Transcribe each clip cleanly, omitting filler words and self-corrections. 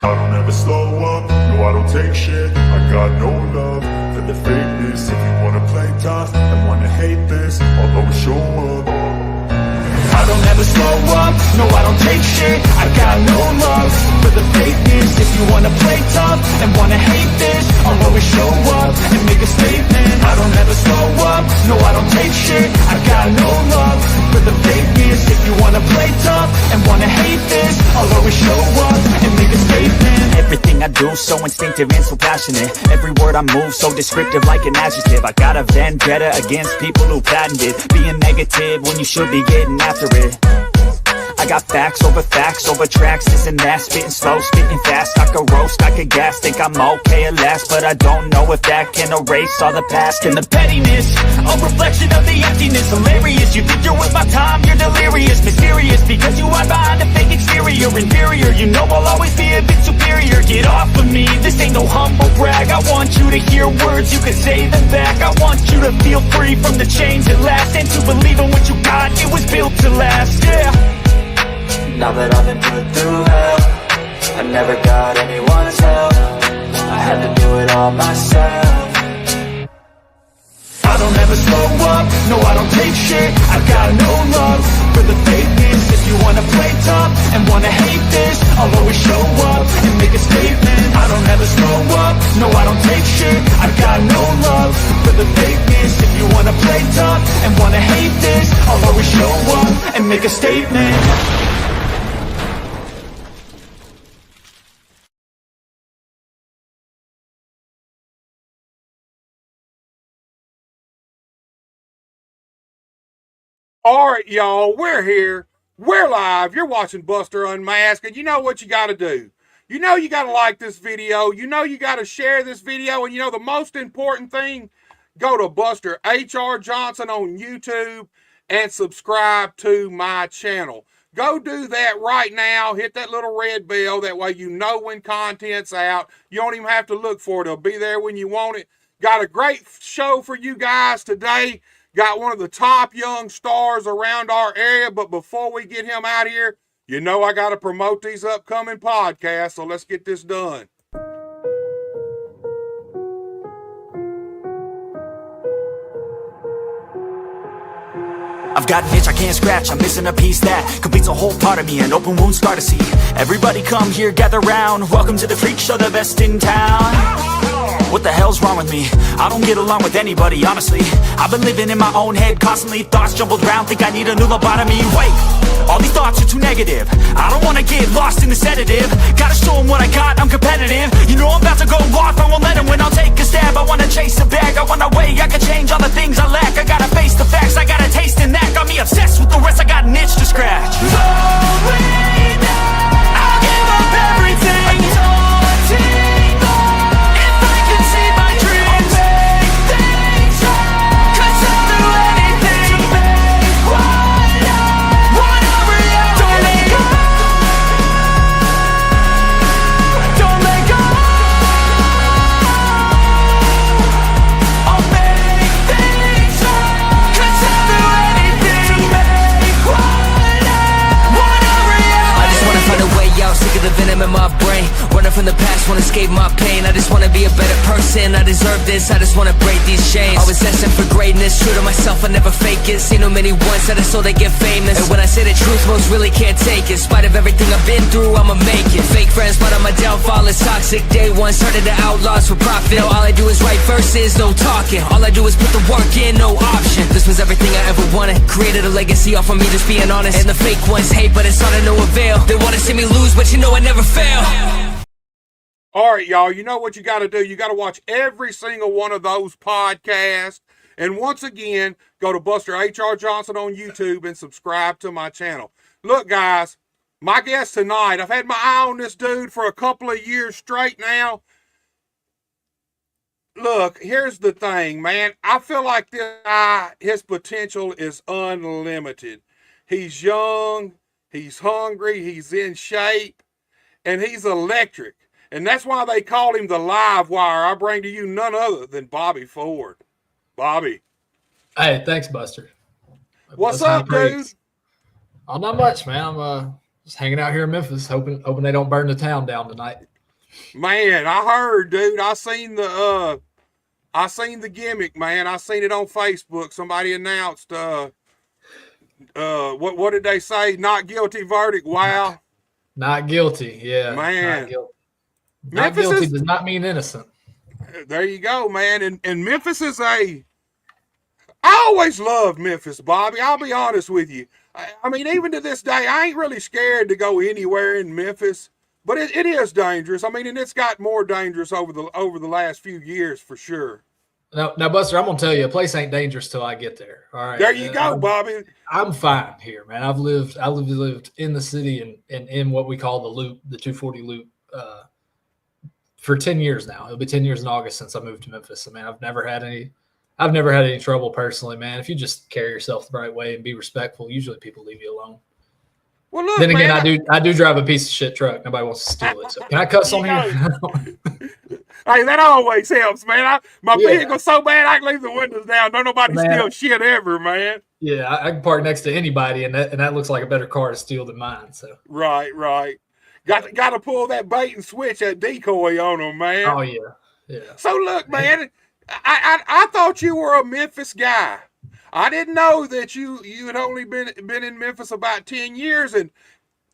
I don't ever slow up, no I don't take shit. I got no love for the fakeness. If you wanna play tough and wanna hate this, I'll always show up. I don't ever slow up, no I don't take shit. I got no love for the fakeness. If you wanna play tough and wanna hate this, I'll always show up and make a statement. I don't ever slow up, no I don't take shit. I got no love for the fakeness. If you wanna play tough and wanna hate this, I'll always show up and make a statement. Everything I do so instinctive and so passionate. Every word I move so descriptive like an adjective. I got a vendetta against people who patented being negative when you should be getting after it. I got facts over tracks, this and that. Spitting slow, spitting fast, I could roast, I could gas. Think I'm okay at last, but I don't know if that can erase all the past. And the pettiness, a reflection of the emptiness. Hilarious, you think you're worth my time, you're delirious. Mysterious, because you hide behind a fake exterior. Inferior, you know I'll always be a bit superior. Get off of me, this ain't no humble brag. I want you to hear words, you can say them back. I want you to feel free from the chains at last, and to believe in what you got, it was built to last, yeah. Now that I've been put through hell, I never got anyone's help. I had to do it all myself. I don't ever slow up, no I don't take shit. I got no love for the fakeness. If you wanna play tough and wanna hate this, I'll always show up and make a statement. I don't ever slow up, no I don't take shit. I got no love for the fakeness. If you wanna play tough and wanna hate this, I'll always show up and make a statement. All right, y'all, we're here. We're live. You're watching Buster Unmasked, and you know what you got to do. You know you got to like this video. You know you got to share this video, and you know the most important thing, go to Buster H.R. Johnson on YouTube and subscribe to my channel. Go do that right now. Hit that little red bell. That way you know when content's out. You don't even have to look for it. It'll be there when you want it. Got a great show for you guys today. Got one of the top young stars around our area, but before we get him out here, you know I got to promote these upcoming podcasts, so let's get this done. I've got an itch I can't scratch, I'm missing a piece that completes a whole part of me, an open wound scar to see. Everybody come here, gather round, welcome to the freak show, the best in town. What the hell's wrong with me? I don't get along with anybody, honestly. I've been living in my own head constantly, thoughts jumbled round, think I need a new lobotomy. Wait, all these thoughts are too negative. I don't wanna get lost in the sedative. Gotta show them what I got, I'm competitive. You know I'm about to go off, I won't let them win. I'll take a stab, I wanna chase a bag. I wanna weigh, I can change all the things I lack. I gotta face the facts, I got a taste in that. Got me obsessed with the rest, I got an itch to scratch. Slowing down, I'll give up everything. The venom in my brain, running from the past, wanna escape my pain. I just wanna be a better person, I deserve this, I just wanna break these chains. Always asking for greatness, true to myself, I never fake it. Seen too many once, I just so they get famous. And when I say the truth, most really can't take it. In spite of everything I've been through, I'ma make it. Fake friends, but on my downfall is toxic. Day one, started to outlaws for profit. Now all I do is write verses, no talking. All I do is put the work in, no option. This was everything I ever wanted, created a legacy off of me just being honest. And the fake ones hate, but it's all to no avail. They wanna see me lose, but you know I never fail. All right, y'all, you know what you got to do. You got to watch every single one of those podcasts. And once again, go to Buster H.R. Johnson on YouTube and subscribe to my channel. Look, guys, my guest tonight, I've had my eye on this dude for a couple of years straight now. Look, here's the thing, man. I feel like this guy, his potential is unlimited. He's young, he's hungry, he's in shape, and he's electric. And that's why they call him the live wire. I bring to you none other than Bobby Ford. Bobby. Hey, thanks, Buster. What's up, dude? Oh, not much, man. I'm just hanging out here in Memphis, hoping they don't burn the town down tonight. Man, I heard, dude. I seen the gimmick, man. I seen it on Facebook. Somebody announced what did they say? Not guilty verdict. Wow. Not guilty. Yeah. Man. Not guilty. Not Memphis guilty is does not mean innocent. there you go, man. And Memphis is I always loved Memphis, Bobby. I'll be honest with you. I mean, even to this day, I ain't really scared to go anywhere in Memphis. But it is dangerous. I mean, and it's got more dangerous over the last few years for sure. Now, Buster, I'm gonna tell you, a place ain't dangerous till I get there. All right. There you go, Bobby. I'm fine here, man. I lived in the city and in what we call the loop, the 240 loop, for 10 years now. It'll be 10 years in August since I moved to Memphis. I mean, I've never had any trouble personally, man. If you just carry yourself the right way and be respectful, usually people leave you alone. Well, look, Then again, man, I do drive a piece of shit truck. Nobody wants to steal it. So can I cuss on here? Hey, that always helps, man. My vehicle's so bad I can leave the windows down. Don't nobody steal shit ever, man. Yeah, I can park next to anybody, and that looks like a better car to steal than mine. So right. Got to pull that bait and switch, that decoy on them, man. Oh yeah. So look, man, I thought you were a Memphis guy. I didn't know that you had only been in Memphis about 10 years, and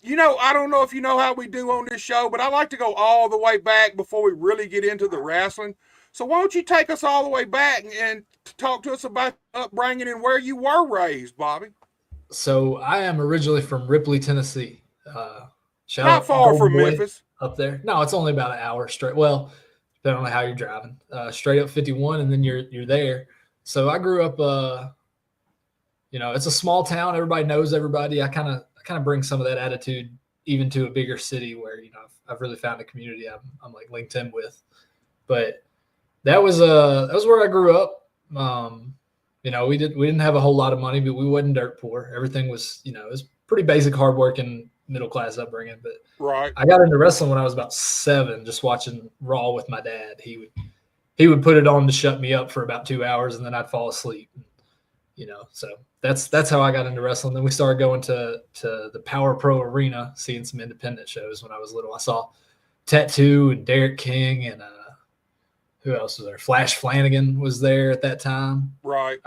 you know, I don't know if you know how we do on this show, but I like to go all the way back before we really get into the wrestling. So why don't you take us all the way back and talk to us about upbringing and where you were raised, Bobby? So I am originally from Ripley, Tennessee. Not far from Memphis. Up there. No, it's only about an hour straight. Well, depending on how you're driving. Straight up 51, and then you're there. So I grew up. It's a small town. Everybody knows everybody. I kind of bring some of that attitude even to a bigger city where, I've really found a community I'm like linked in with. But that was where I grew up. We didn't have a whole lot of money, but we wasn't dirt poor. Everything was, it was pretty basic, hardworking, middle class upbringing. But right. I got into wrestling when I was about 7, just watching Raw with my dad. He would put it on to shut me up for about 2 hours, and then I'd fall asleep. So that's how I got into wrestling. Then we started going to the Power Pro Arena, seeing some independent shows when I was little. I saw Tattoo and Derek King and who else was there? Flash Flanagan was there at that time. Right.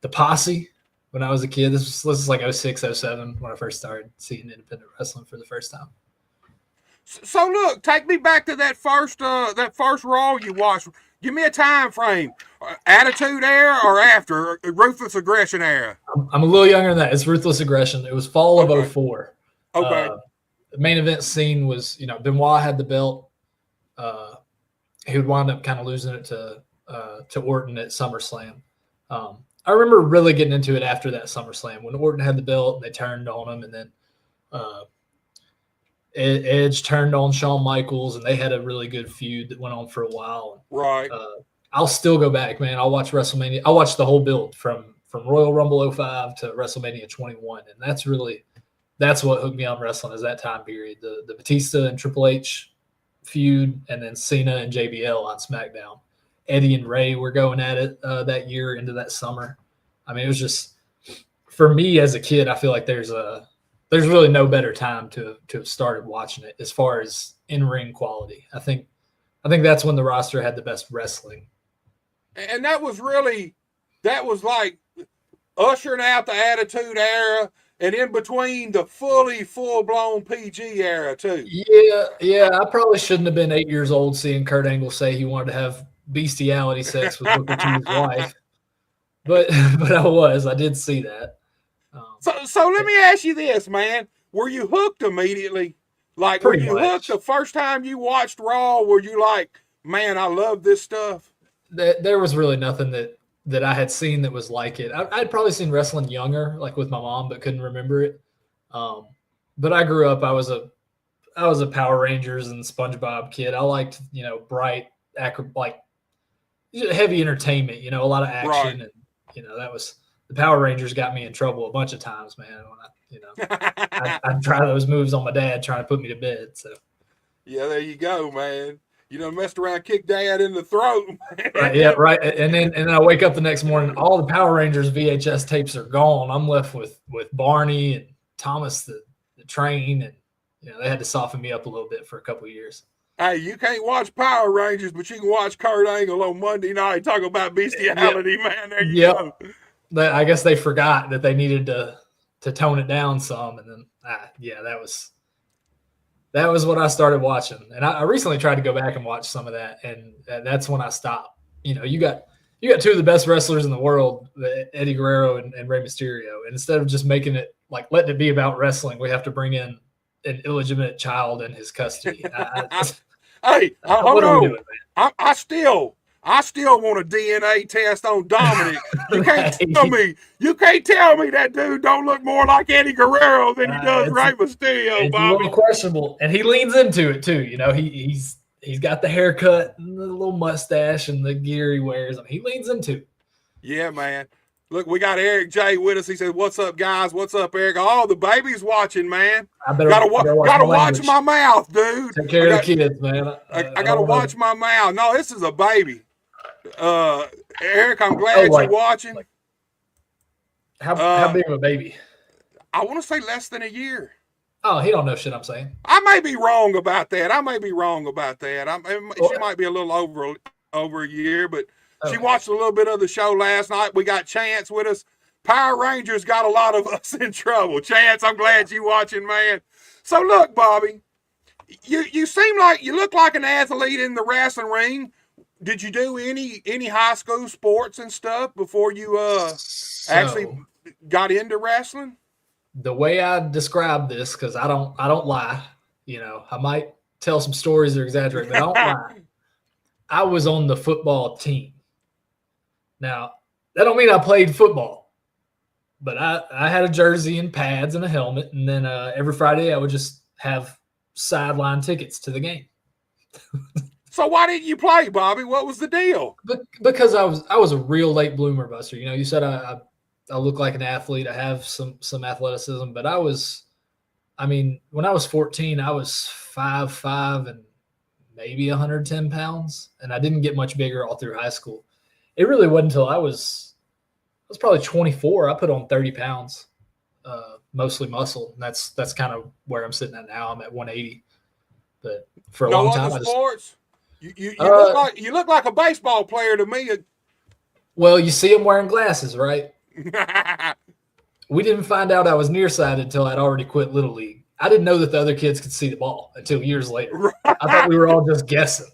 The Posse when I was a kid. This is like 06, 07 when I first started seeing independent wrestling for the first time. So look, take me back to that first Raw you watched. Give me a time frame. Attitude Era or after Ruthless Aggression Era? I'm a little younger than that. It's Ruthless Aggression. It was fall of 04. Okay. The main event scene was, Benoit had the belt. He would wind up kind of losing it to Orton at SummerSlam. I remember really getting into it after that SummerSlam when Orton had the belt and they turned on him, and then Edge turned on Shawn Michaels, and they had a really good feud that went on for a while. Right. I'll still go back, man. I'll watch WrestleMania. I'll watch the whole build from Royal Rumble 05 to WrestleMania 21, and that's what hooked me on wrestling is that time period. The Batista and Triple H feud, and then Cena and JBL on SmackDown. Eddie and Ray were going at it that year into that summer. I mean, it was just, for me as a kid, I feel like there's really no better time to have started watching it as far as in-ring quality. I think that's when the roster had the best wrestling. And that was like ushering out the Attitude Era, and in between the full-blown PG era too. Yeah. I probably shouldn't have been 8 years old seeing Kurt Angle say he wanted to have bestiality sex with Booker T's wife, but I did see that. So let me ask you this, man: were you hooked immediately? Like, were you hooked the first time you watched Raw? Were you like, man, I love this stuff? There was really nothing that I had seen that was like it. I'd probably seen wrestling younger, like with my mom, but couldn't remember it. But I grew up. I was a Power Rangers and SpongeBob kid. I liked, bright, like heavy entertainment. A lot of action, right. And that was the Power Rangers got me in trouble a bunch of times, man. When I'd try those moves on my dad trying to put me to bed. So yeah, there you go, man. You done messed around, kicked dad in the throat. Right, yeah, right. And then I wake up the next morning, all the Power Rangers VHS tapes are gone. I'm left with Barney and Thomas the Train, and they had to soften me up a little bit for a couple of years. Hey, you can't watch Power Rangers, but you can watch Kurt Angle on Monday night talk about bestiality, man. There you go. I guess they forgot that they needed to tone it down some, and then that was what I started watching. And I recently tried to go back and watch some of that, and that's when I stopped. You know, you got two of the best wrestlers in the world, Eddie Guerrero and Rey Mysterio, and instead of just making it like letting it be about wrestling, we have to bring in an illegitimate child in his custody. Hey, hold on. Doing, I still want a DNA test on Dominic. You can't tell me that dude don't look more like Eddie Guerrero than he does Rey Mysterio, it's Bobby. A little questionable, and he leans into it too. You know, he's got the haircut and the little mustache and the gear he wears. I mean, he leans into it. Yeah, man. Look, we got Eric J with us. He said, "What's up, guys? What's up, Eric? Oh, the baby's watching, man. Gotta watch my mouth, dude. Take care of the kids, man. I gotta watch my mouth. No, this is a baby. Eric, I'm glad you're watching. How big of a baby? I want to say less than a year. Oh, he don't know shit I'm saying. I may be wrong about that. She might be a little over a year, but she watched a little bit of the show last night. We got Chance with us. Power Rangers got a lot of us in trouble. Chance, I'm glad you watching, man. So look, Bobby, you seem like you look like an athlete in the wrestling ring. Did you do any high school sports and stuff before you actually got into wrestling? The way I describe this, because I don't lie. You know, I might tell some stories or exaggerate, but I don't lie. I was on the football team. Now, that don't mean I played football, but I had a jersey and pads and a helmet, and then every Friday I would just have sideline tickets to the game. So why didn't you play, Bobby? What was the deal? Because I was a real late bloomer, Buster. You know, you said I look like an athlete. I have some athleticism, but when I was 14, I was 5'5" and maybe 110 pounds, and I didn't get much bigger all through high school. It really wasn't until I was probably 24. I put on 30 pounds, mostly muscle. And that's kind of where I'm sitting at now. I'm at 180. But for a long time, sports. You look like a baseball player to me. Well, you see him wearing glasses, right? We didn't find out I was nearsighted until I'd already quit Little League. I didn't know that the other kids could see the ball until years later. Right. I thought we were all just guessing.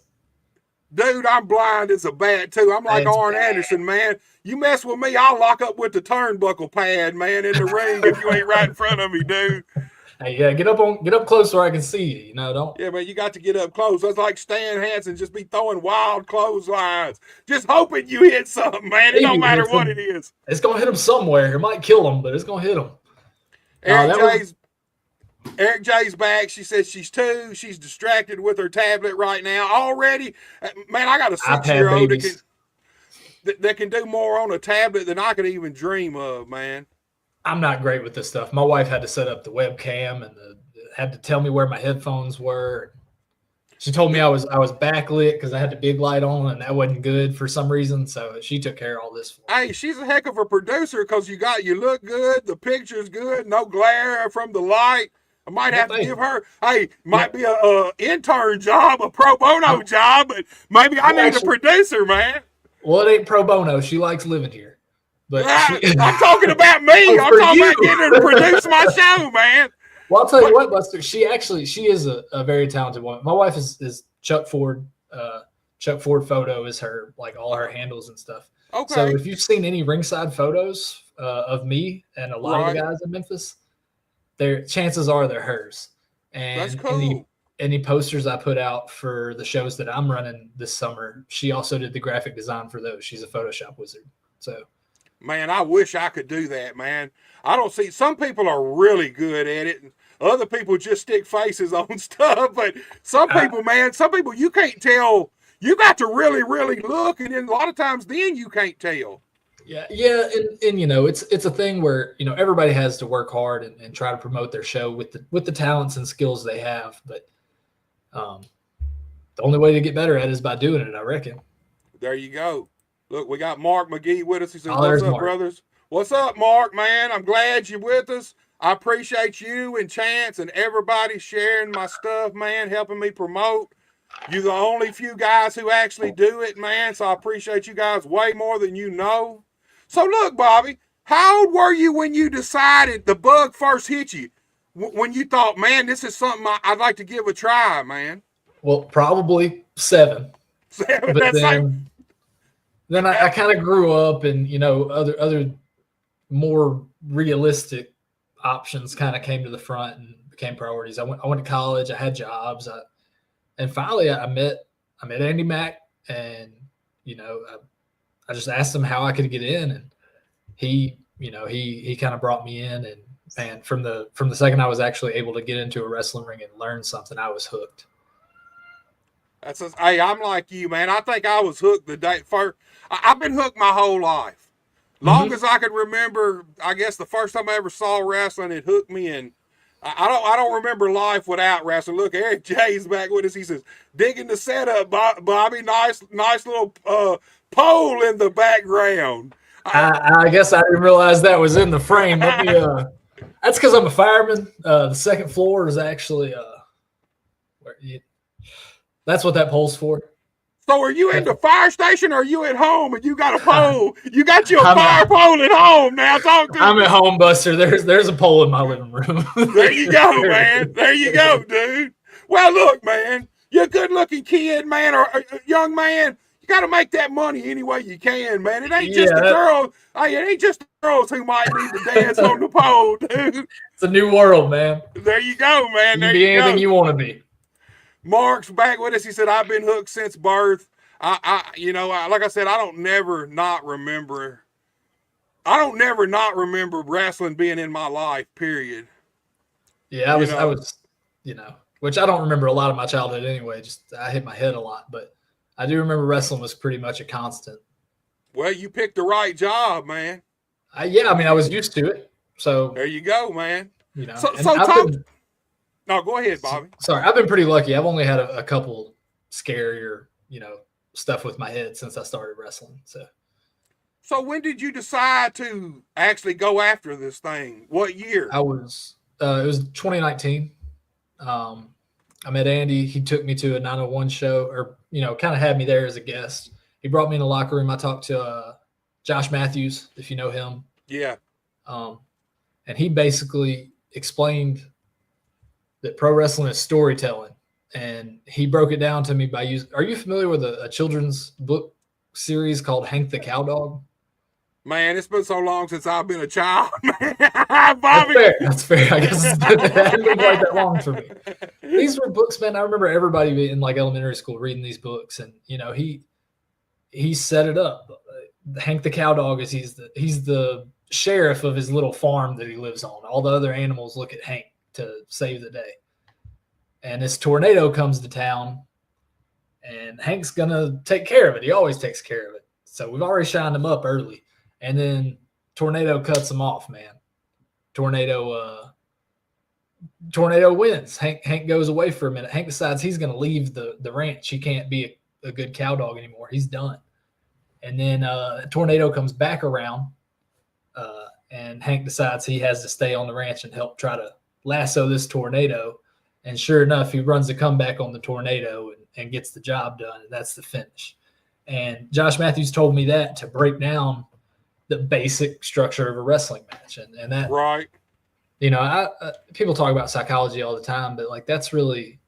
Dude, I'm blind as a bat, too. I'm like Arn Anderson, man. You mess with me, I'll lock up with the turnbuckle pad, man, in the ring if you ain't right in front of me, dude. Hey, yeah, get up close so I can see you. You know, don't. Yeah, man, you got to get up close. That's like Stan Hansen just be throwing wild clotheslines, just hoping you hit something, man. It don't matter what it is. It's gonna hit him somewhere. It might kill him, but it's gonna hit him. Eric J's back. She says she's 2. She's distracted with her tablet right now. Already, man, I got a 6-year-old that can do more on a tablet than I could even dream of, man. I'm not great with this stuff. My wife had to set up the webcam and had to tell me where my headphones were. She told me I was backlit because I had the big light on and that wasn't good for some reason. So she took care of all this for me. Hey, she's a heck of a producer because you look good, the picture's good, no glare from the light. I might have to give her, might be a intern job, a pro bono job, but maybe I need a producer, man. Well, it ain't pro bono. She likes living here. But I'm talking about me. I'm talking about getting her to produce my show, man. Well, I'll tell you what, Buster. She is a very talented woman. My wife is Chuck Ford. Chuck Ford Photo is her, like all her handles and stuff. Okay. So if you've seen any ringside photos of me and a lot of the guys in Memphis, chances are they're hers. And that's cool. Any posters I put out for the shows that I'm running this summer, she also did the graphic design for those. She's a Photoshop wizard. So. Man, I wish I could do that, man. I don't see, some people are really good at it. And other people just stick faces on stuff. But some people, you can't tell. You got to really, really look. And then a lot of times then you can't tell. Yeah. And you know, it's a thing where, you know, everybody has to work hard and try to promote their show with the talents and skills they have. But the only way to get better at it is by doing it, I reckon. There you go. Look, we got Mark McGee with us. He says, what's up, brothers? What's up, Mark, man? I'm glad you're with us. I appreciate you and Chance and everybody sharing my stuff, man, helping me promote. You're the only few guys who actually do it, man. So I appreciate you guys way more than you know. So look, Bobby, how old were you when you decided the bug first hit you? When you thought, man, this is something I'd like to give a try, man? Well, probably 7. But That's like, then I kind of grew up, and other more realistic options kind of came to the front and became priorities. I went to college. I had jobs. And finally I met Andy Mack, and I just asked him how I could get in, and he kind of brought me in, and man, from the second I was actually able to get into a wrestling ring and learn something, I was hooked. Hey, I'm like you, man. I think I was hooked the day first. I've been hooked my whole life. Long as I can remember, I guess the first time I ever saw wrestling, it hooked me, and I don't remember life without wrestling. Look, Eric J's back with us. He says, digging the setup, Bobby. Nice little pole in the background. I guess I didn't realize that was in the frame. That's because I'm a fireman. The second floor is actually that's what that pole's for. So are you in the fire station, or are you at home and you got a pole? You got you a fire pole at home now. Talk to I'm me. at home, Buster. There's a pole in my living room. There you go, man. There you go, dude. Well, look, man. You're a good-looking kid, man, or a young man. You got to make that money any way you can, man. It ain't just the girls. Hey, it ain't just the girls who might need to dance on the pole, dude. It's a new world, man. There you go, man. You can be anything you want to be. Mark's back with us. He said, I've been hooked since birth. Like I said, I don't never not remember wrestling being in my life, period. Yeah, I was, which I don't remember a lot of my childhood anyway. Just I hit my head a lot, but I do remember wrestling was pretty much a constant. Well, you picked the right job, man. I was used to it. So there you go, man. No, go ahead, Bobby. Sorry, I've been pretty lucky. I've only had a couple scarier, stuff with my head since I started wrestling. So when did you decide to actually go after this thing? What year? it was 2019. I met Andy. He took me to a 901 show, or kind of had me there as a guest. He brought me in the locker room. I talked to Josh Matthews, if you know him. Yeah. And he basically explained that pro wrestling is storytelling. And he broke it down to me by using. Are you familiar with a children's book series called Hank the Cowdog? Man, it's been so long since I've been a child. Bobby. That's fair. I guess it hasn't been quite that long for me. These were books, man. I remember everybody in like elementary school reading these books, and he set it up. Hank the Cowdog is he's the sheriff of his little farm that he lives on. All the other animals look at Hank to save the day. And this tornado comes to town, and Hank's gonna take care of it. He always takes care of it. So we've already shined him up early. And then tornado cuts him off, man. Tornado wins. Hank goes away for a minute. Hank decides he's going to leave the ranch. He can't be a good cow dog anymore. He's done. And then tornado comes back around, and Hank decides he has to stay on the ranch and help try to lasso this tornado. And sure enough, he runs a comeback on the tornado and gets the job done. And that's the finish. And Josh Matthews told me that to break down the basic structure of a wrestling match. And that, right. People talk about psychology all the time, but like, that's really,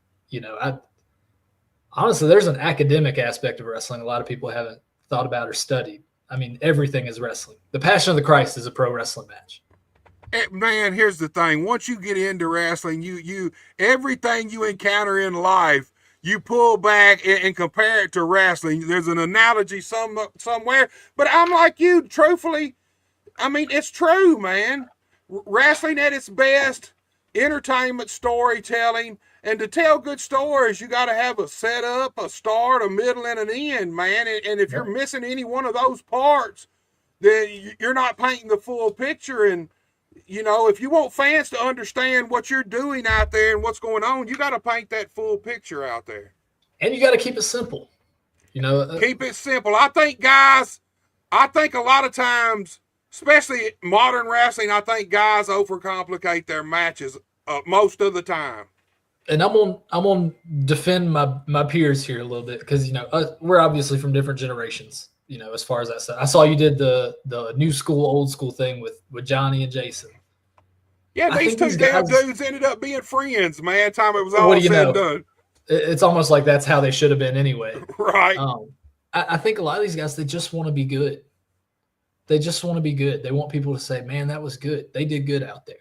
honestly, there's an academic aspect of wrestling a lot of people haven't thought about or studied. I mean, everything is wrestling. The Passion of the Christ is a pro wrestling match. Man, here's the thing. Once you get into wrestling, you everything you encounter in life, you pull back and compare it to wrestling. There's an analogy somewhere, but I'm like you, truthfully. I mean, it's true, man. Wrestling at its best, entertainment, storytelling, and to tell good stories, you got to have a setup, a start, a middle, and an end, man. And if you're missing any one of those parts, then you're not painting the full picture. And if you want fans to understand what you're doing out there and what's going on, you got to paint that full picture out there. And you got to keep it simple. Keep it simple. I think a lot of times, especially modern wrestling, I think guys overcomplicate their matches most of the time. and I'm gonna defend my peers here a little bit because we're obviously from different generations. As far as that stuff, I saw you did the new school, old school thing with Johnny and Jason. Yeah, I these think two these damn guys. dudes ended up being friends, man. Time it was What all do you said know? and done. It's almost like that's how they should have been anyway. Right. I think a lot of these guys, they just want to be good. They just want to be good. They want people to say, "Man, that was good. They did good out there,"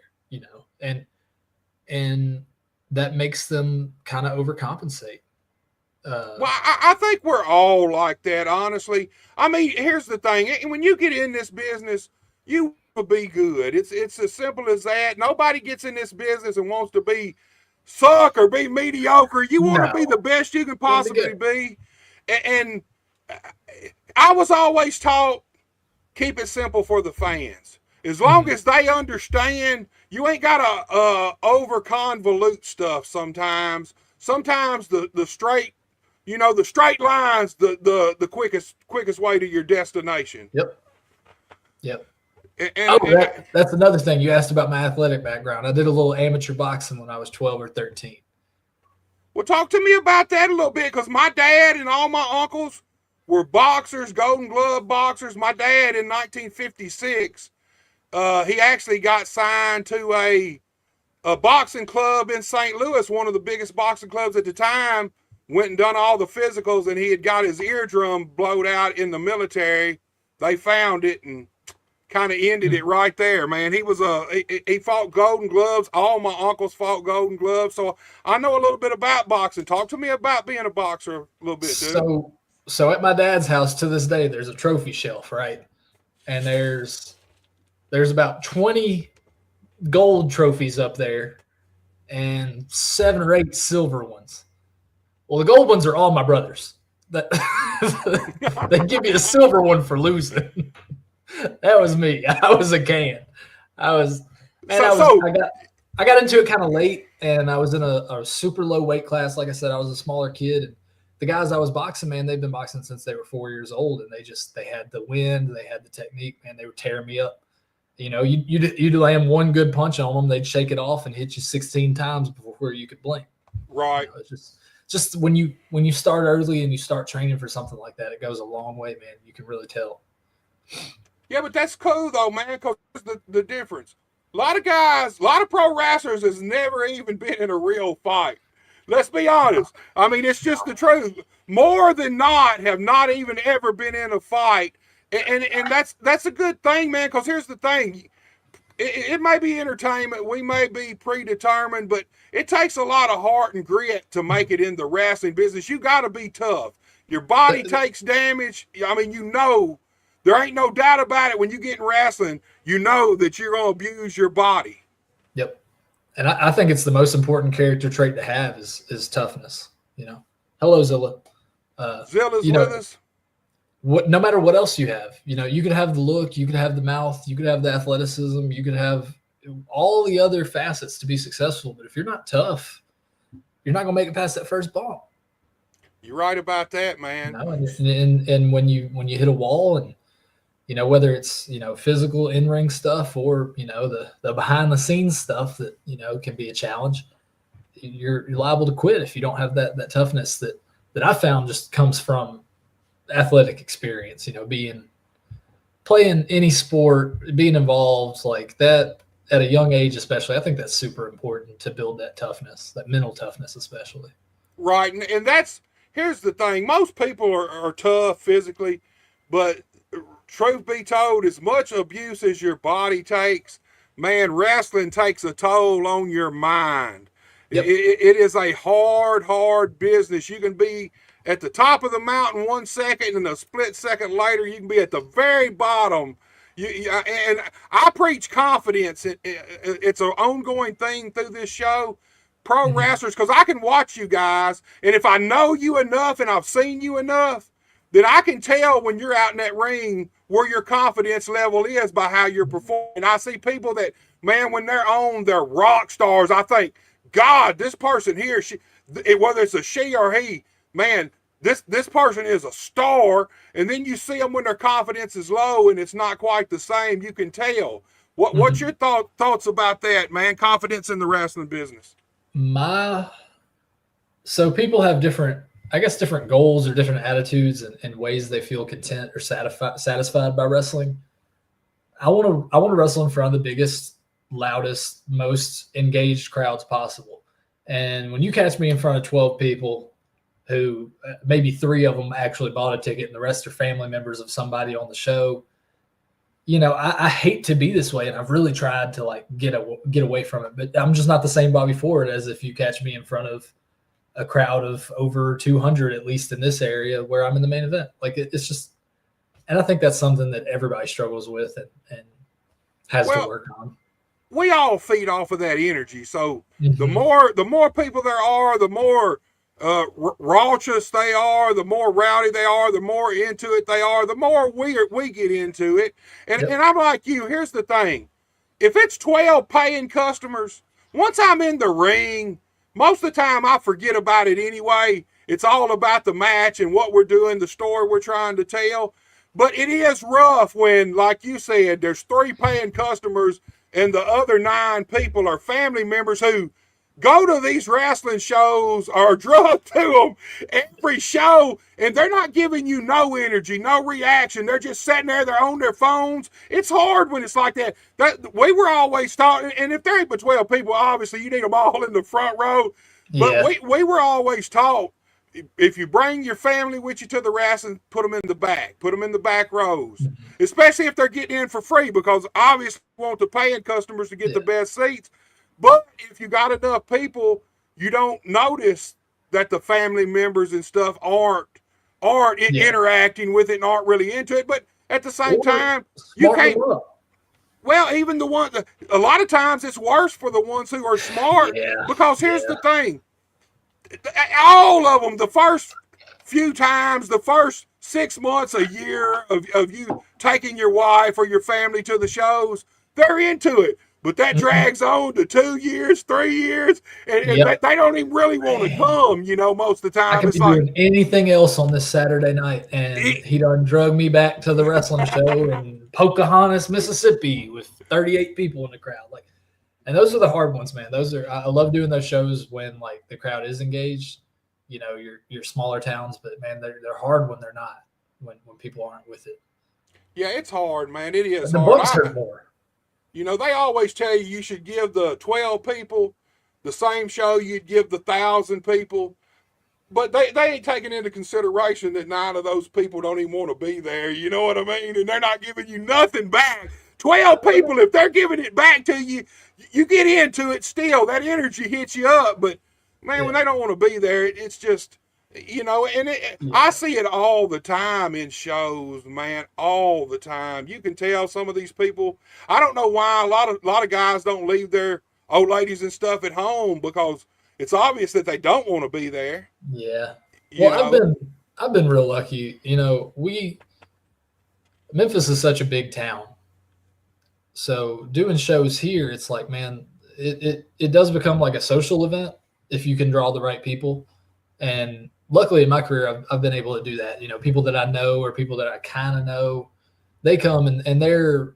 and that makes them kind of overcompensate. Well, I think we're all like that, honestly. I mean, here's the thing: when you get in this business, you will be good. It's as simple as that. Nobody gets in this business and wants to be suck or be mediocre. You want to be the best you can possibly be. And I was always taught, keep it simple for the fans. As long as they understand, you ain't got to over convolute stuff sometimes. Sometimes the straight, the straight line's the quickest way to your destination. Yep. And that's another thing. You asked about my athletic background. I did a little amateur boxing when I was 12 or 13. Well, talk to me about that a little bit, because my dad and all my uncles were boxers, Golden Glove boxers. My dad in 1956, he actually got signed to a boxing club in St. Louis, one of the biggest boxing clubs at the time. Went and done all the physicals, and he had got his eardrum blowed out in the military. They found it and kind of ended it right there, man. He was he fought Golden Gloves. All my uncles fought Golden Gloves, so I know a little bit about boxing. Talk to me about being a boxer a little bit, dude. So at my dad's house to this day, there's a trophy shelf, right? And there's about 20 gold trophies up there and 7 or 8 silver ones. Well, the gold ones are all my brothers. They give me a silver one for losing. That was me. I was a can. I got into it kind of late, and I was in a super low weight class. Like I said, I was a smaller kid. And the guys I was boxing, man, they've been boxing since they were 4 years old, and they had the wind, they had the technique, man. They were tearing me up. You'd land one good punch on them, they'd shake it off and hit you 16 times before you could blink. Right. It's just when you start early and you start training for something like that, it goes a long way, man. You can really tell. Yeah, but that's cool though, man, because the difference. A lot of pro wrestlers has never even been in a real fight. Let's be honest. I mean, it's just the truth. More than not have not even ever been in a fight. And that's a good thing, man, because here's the thing. It may be entertainment. We may be predetermined, but it takes a lot of heart and grit to make it in the wrestling business. You got to be tough. Your body takes damage. I mean, there ain't no doubt about it. When you get in wrestling, you know that you're going to abuse your body. Yep. And I think it's the most important character trait to have is toughness. Hello, Zilla. Zilla's with us. No matter what else you have, you could have the look, you could have the mouth, you could have the athleticism, you could have all the other facets to be successful. But if you're not tough, you're not going to make it past that first bump. You're right about that, man. And when you hit a wall, and whether it's physical in-ring stuff or the behind the scenes stuff that can be a challenge, you're liable to quit if you don't have that toughness that I found just comes from athletic experience. Playing any sport, being involved like that at a young age, especially. I think that's super important to build that toughness, that mental toughness, especially. Right, and here's the thing. Most people are tough physically, but truth be told, as much abuse as your body takes, man, wrestling takes a toll on your mind. Yep. It is a hard business. You can be at the top of the mountain 1 second, and a split second later, you can be at the very bottom. And I preach confidence. It's an ongoing thing through this show. Pro wrestlers, because I can watch you guys, and if I know you enough and I've seen you enough, then I can tell when you're out in that ring where your confidence level is by how you're performing. I see people that, man, when they're on, they're rock stars. I think, God, this person here, whether it's a she or he, man, this person is a star. And then you see them when their confidence is low and it's not quite the same. You can tell. What's your thoughts about that, man? Confidence in the wrestling business. My So people have different, I guess, different goals or different attitudes and ways they feel content or satisfied by wrestling. I want to wrestle in front of the biggest, loudest, most engaged crowds possible. And when you catch me in front of 12 people who maybe 3 of them actually bought a ticket and the rest are family members of somebody on the show, I hate to be this way, and I've really tried to like get away from it. But I'm just not the same Bobby Ford as if you catch me in front of a crowd of over 200, at least in this area where I'm in the main event. Like it's just, and I think that's something that everybody struggles with and has to work on. We all feed off of that energy. So Mm-hmm. the more people there are, the more raucous they are, the more rowdy they are, the more into it they are, the more we get into it. And I'm like you. Here's the thing: if it's 12 paying customers, once I'm in the ring, most of the time I forget about it anyway. It's all about the match and what we're doing, the story we're trying to tell. But it is rough when, like you said, there's 3 paying customers and the other 9 people are family members who go to these wrestling shows or drugged to them every show, and they're not giving you no energy, no reaction. They're just sitting there, they're on their phones. It's hard when it's like that. We were always taught, and if there ain't but 12 people, obviously you need them all in the front row. But we were always taught, if you bring your family with you to the wrestling, put them in the back rows, especially if they're getting in for free, because obviously we want the paying customers to get the best seats. But if you got enough people, you don't notice that the family members and stuff aren't interacting with it and aren't really into it. But at the same time, you can't. Well, even the one, a lot of times it's worse for the ones who are smart, because here's the thing. All of them, the first few times, the first 6 months, a year of you taking your wife or your family to the shows, they're into it. But that drags on to 2 years, 3 years, and they don't even really want to come, most of the time. I could be doing anything else on this Saturday night, and he done drug me back to the wrestling show in Pocahontas, Mississippi, with 38 people in the crowd. And those are the hard ones, man. I love doing those shows when like the crowd is engaged, your smaller towns, but man, they're hard when they're not, when people aren't with it. Yeah, it's hard, man. It is and the hard. books hurt more. They always tell you should give the 12 people the same show you'd give the 1,000 people. But they ain't taking into consideration that 9 of those people don't even want to be there. You know what I mean? And they're not giving you nothing back. 12 people, if they're giving it back to you, you get into it still. That energy hits you up. But, man, when they don't want to be there, it's just, I see it all the time in shows, man, all the time. You can tell some of these people, I don't know why a lot of guys don't leave their old ladies and stuff at home, because it's obvious that they don't want to be there. Yeah. Well, I've been real lucky. Memphis is such a big town. So doing shows here, it's like, man, it does become like a social event if you can draw the right people. And luckily in my career, I've been able to do that. People that I know or people that I kind of know, they come and they're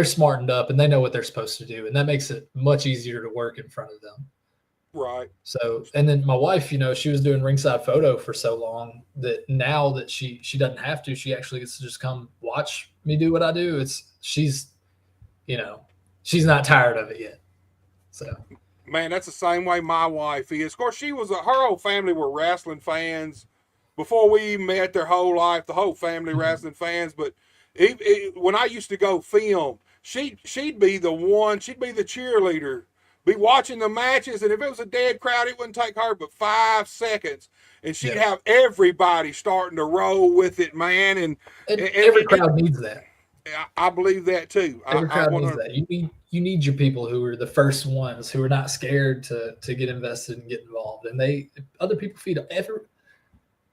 smartened up and they know what they're supposed to do. And that makes it much easier to work in front of them. Right. So, and then my wife, she was doing ringside photo for so long that now that she doesn't have to, she actually gets to just come watch me do what I do. She's not tired of it yet. So, man, that's the same way my wife is. Of course, her whole family were wrestling fans before we even met. Their whole life, the whole family wrestling fans. But when I used to go film, she'd be the one. She'd be the cheerleader, be watching the matches, and if it was a dead crowd, it wouldn't take her but 5 seconds, and she'd have everybody starting to roll with it, man. And every crowd needs that. I believe that too. Every crowd needs that. You need your people who are the first ones, who are not scared to get invested and get involved, and other people feed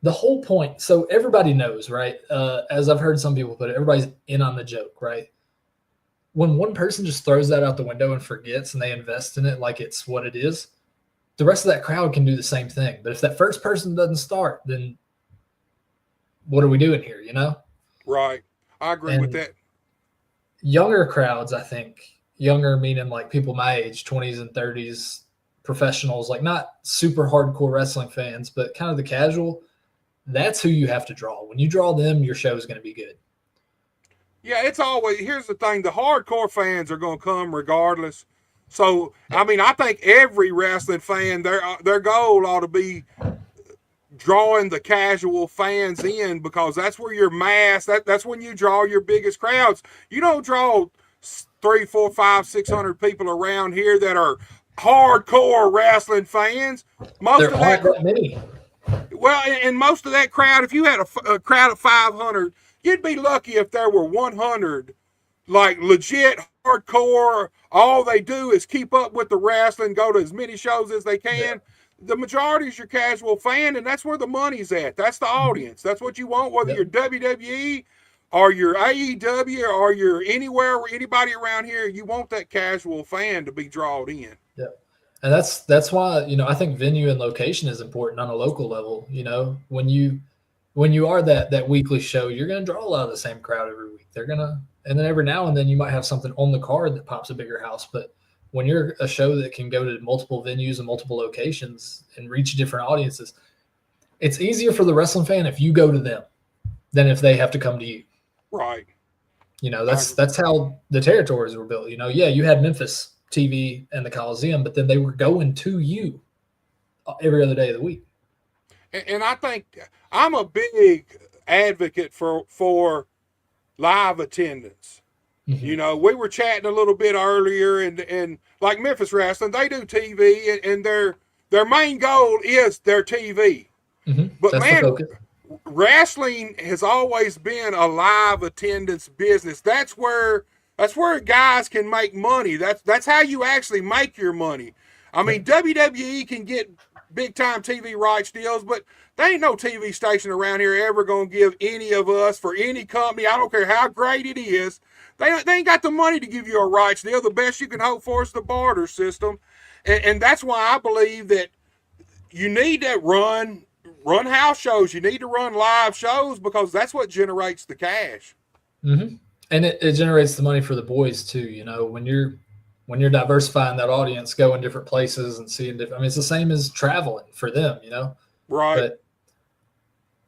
the whole point. So everybody knows, right? As I've heard some people put it, everybody's in on the joke, right? When one person just throws that out the window and forgets, and they invest in it like it's what it is, the rest of that crowd can do the same thing. But if that first person doesn't start, then what are we doing here? Right. I agree with that. Younger crowds, I think, younger meaning like people my age, 20s and 30s, professionals, like not super hardcore wrestling fans, but kind of the casual, that's who you have to draw. When you draw them, your show is going to be good. Yeah, it's always, here's the thing, the hardcore fans are going to come regardless. So, I mean, I think every wrestling fan, their goal ought to be drawing the casual fans in, because that's where your mass, that's when you draw your biggest crowds. You don't draw 300, 400, 500, 600 people around here that are hardcore wrestling fans. Most There of aren't that, that many. well, and most of that crowd, if you had a crowd of 500, you'd be lucky if there were 100 like legit hardcore. All they do is keep up with the wrestling, go to as many shows as they can. Yeah. The majority is your casual fan, and that's where the money's at. That's the audience. That's what you want, whether you're WWE or you're AEW or you're anywhere, anybody around here. You want that casual fan to be drawn in. Yeah. And that's why, you know, I think venue and location is important on a local level. You know, when you are that weekly show, you're going to draw a lot of the same crowd every week. They're going to, and then every now and then you might have something on the card that pops a bigger house. But when you're a show that can go to multiple venues and multiple locations and reach different audiences, it's easier for the wrestling fan if you go to them than if they have to come to you. Right. You know, that's how the territories were built. You know, yeah, you had Memphis TV and the Coliseum, but then they were going to you every other day of the week. And I think I'm a big advocate for live attendance. Mm-hmm. You know, we were chatting a little bit earlier, and like Memphis Wrestling, they do TV, and their main goal is their TV. Mm-hmm. But that's man, wrestling has always been a live attendance business. That's where guys can make money. That's how you actually make your money. I mean, WWE can get big time TV rights deals, but there ain't no TV station around here ever gonna give any of us, for any company, I don't care how great it is, they ain't got the money to give you a rights deal. The best you can hope for is the barter system, and that's why I believe that you need to run house shows. You need to run live shows, because that's what generates the cash. Mm-hmm. And it generates the money for the boys too. You know, when you're diversifying that audience, going different places and seeing different, I mean, it's the same as traveling for them, you know? Right.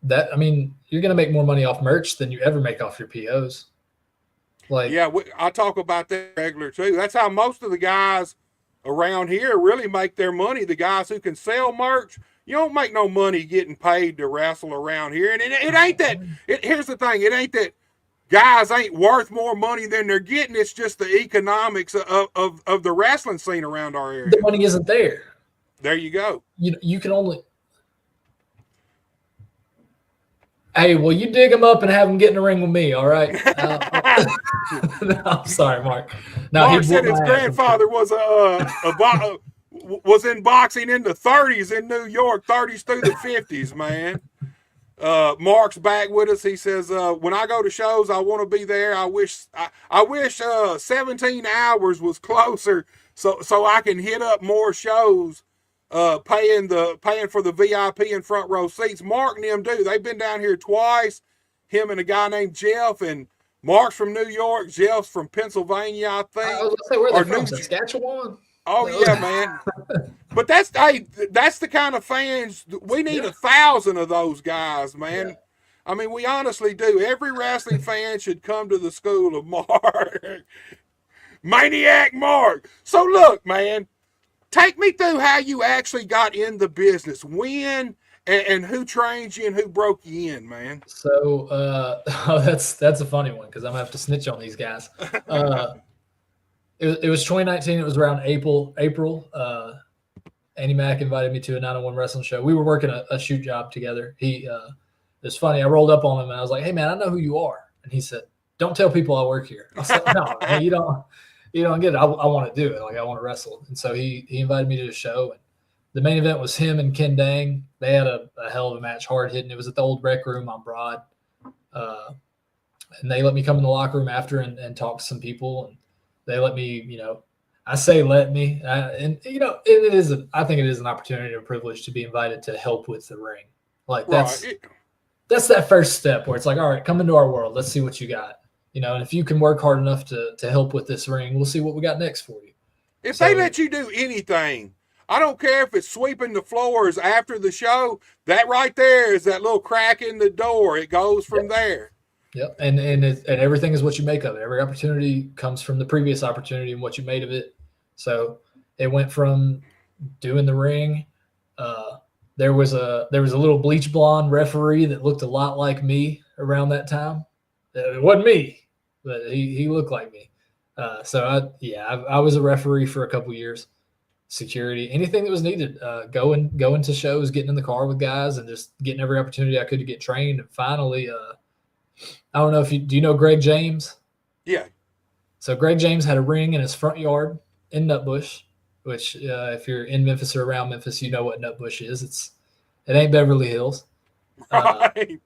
But I mean, you're going to make more money off merch than you ever make off your POs. Like, yeah, I talk about that regular too. That's how most of the guys around here really make their money. The guys who can sell merch, you don't make no money getting paid to wrestle around here. And it ain't that, here's the thing, it ain't that guys ain't worth more money than they're getting. It's just the economics of the wrestling scene around our area. The money isn't there. There you go. You can only. Hey, well, you dig them up and have them get in the ring with me, all right? No, I'm sorry, Mark. No, Mark said his grandfather was was in boxing in the 30s in New York, 30s through the 50s, man. Mark's back with us. He says, when I go to shows, I want to be there. I wish 17 hours was closer so I can hit up more shows, paying for the VIP and front row seats. Mark and them do. They've been down here twice, him and a guy named Jeff, and Mark's from New York. Jeff's from Pennsylvania, I think. I was going to say, where are they from? Saskatchewan? Oh, yeah, man. But that's the kind of fans we need. 1,000 of those guys, man. Yeah. I mean, we honestly do. Every wrestling fan should come to the school of Mark. Maniac Mark. So look, man, take me through how you actually got in the business. When and who trained you and who broke you in, man? So that's a funny one, because I'm gonna have to snitch on these guys. It was 2019. It was around April. Andy Mack invited me to a 901 wrestling show. We were working a shoot job together. It was funny. I rolled up on him and I was like, "Hey, man, I know who you are." And he said, "Don't tell people I work here." I was like, "No, man, you don't get it. I want to do it. Like, I want to wrestle." And so he invited me to the show. And the main event was him and Ken Dang. They had a hell of a match, hard hitting. It was at the old rec room on Broad. And they let me come in the locker room after and talk to some people. And they let me, you know, I say let me, and you know, I think it is an opportunity and a privilege to be invited to help with the ring. Like that's that first step where it's like, all right, come into our world. Let's see what you got, you know, and if you can work hard enough to help with this ring, we'll see what we got next for you. If they let you do anything, I don't care if it's sweeping the floors after the show. That right there is that little crack in the door. It goes from there. Yep. And everything is what you make of it. Every opportunity comes from the previous opportunity and what you made of it. So it went from doing the ring. There was a little bleach blonde referee that looked a lot like me around that time. It wasn't me, but he looked like me. So I was a referee for a couple years. Security, anything that was needed, going to shows, getting in the car with guys, and just getting every opportunity I could to get trained. And finally, I don't know if do you know Greg James? Yeah. So Greg James had a ring in his front yard in Nutbush, which if you're in Memphis or around Memphis, you know what Nutbush is. It ain't Beverly Hills. Right.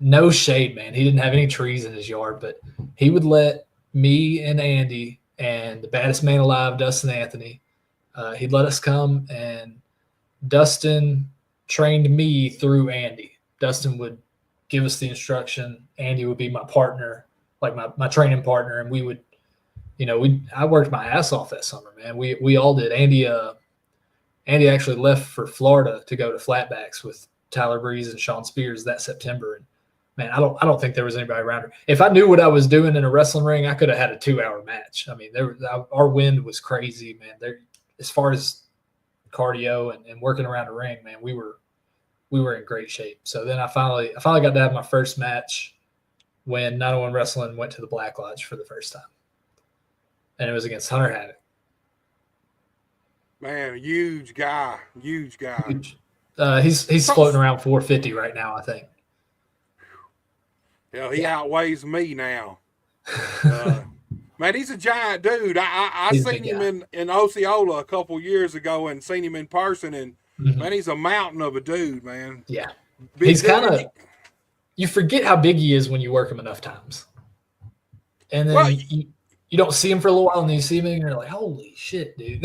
No shade, man. He didn't have any trees in his yard, but he would let me and Andy and the baddest man alive, Dustin Anthony, he'd let us come, and Dustin trained me through Andy. Dustin would give us the instruction. Andy would be my partner, like my training partner, and we would, I worked my ass off that summer, man. We all did. Andy actually left for Florida to go to flatbacks with Tyler Breeze and Sean Spears that September. And man, I don't think there was anybody around her. If I knew what I was doing in a wrestling ring, I could have had a 2-hour match. I mean, our wind was crazy, man. As far as cardio and working around the ring, man, we were in great shape. So then I finally got to have my first match when 901 Wrestling went to the Black Lodge for the first time, and it was against Hunter Havoc. Man, huge guy. Huge. He's floating around 450 right now, I think. Hell, he outweighs me now. Man, he's a giant dude. I seen him in Osceola a couple years ago and seen him in person, and man, he's a mountain of a dude, man. Yeah. Big He's kind of – you forget how big he is when you work him enough times. And then you don't see him for a little while, and then you see him, and you're like, holy shit, dude.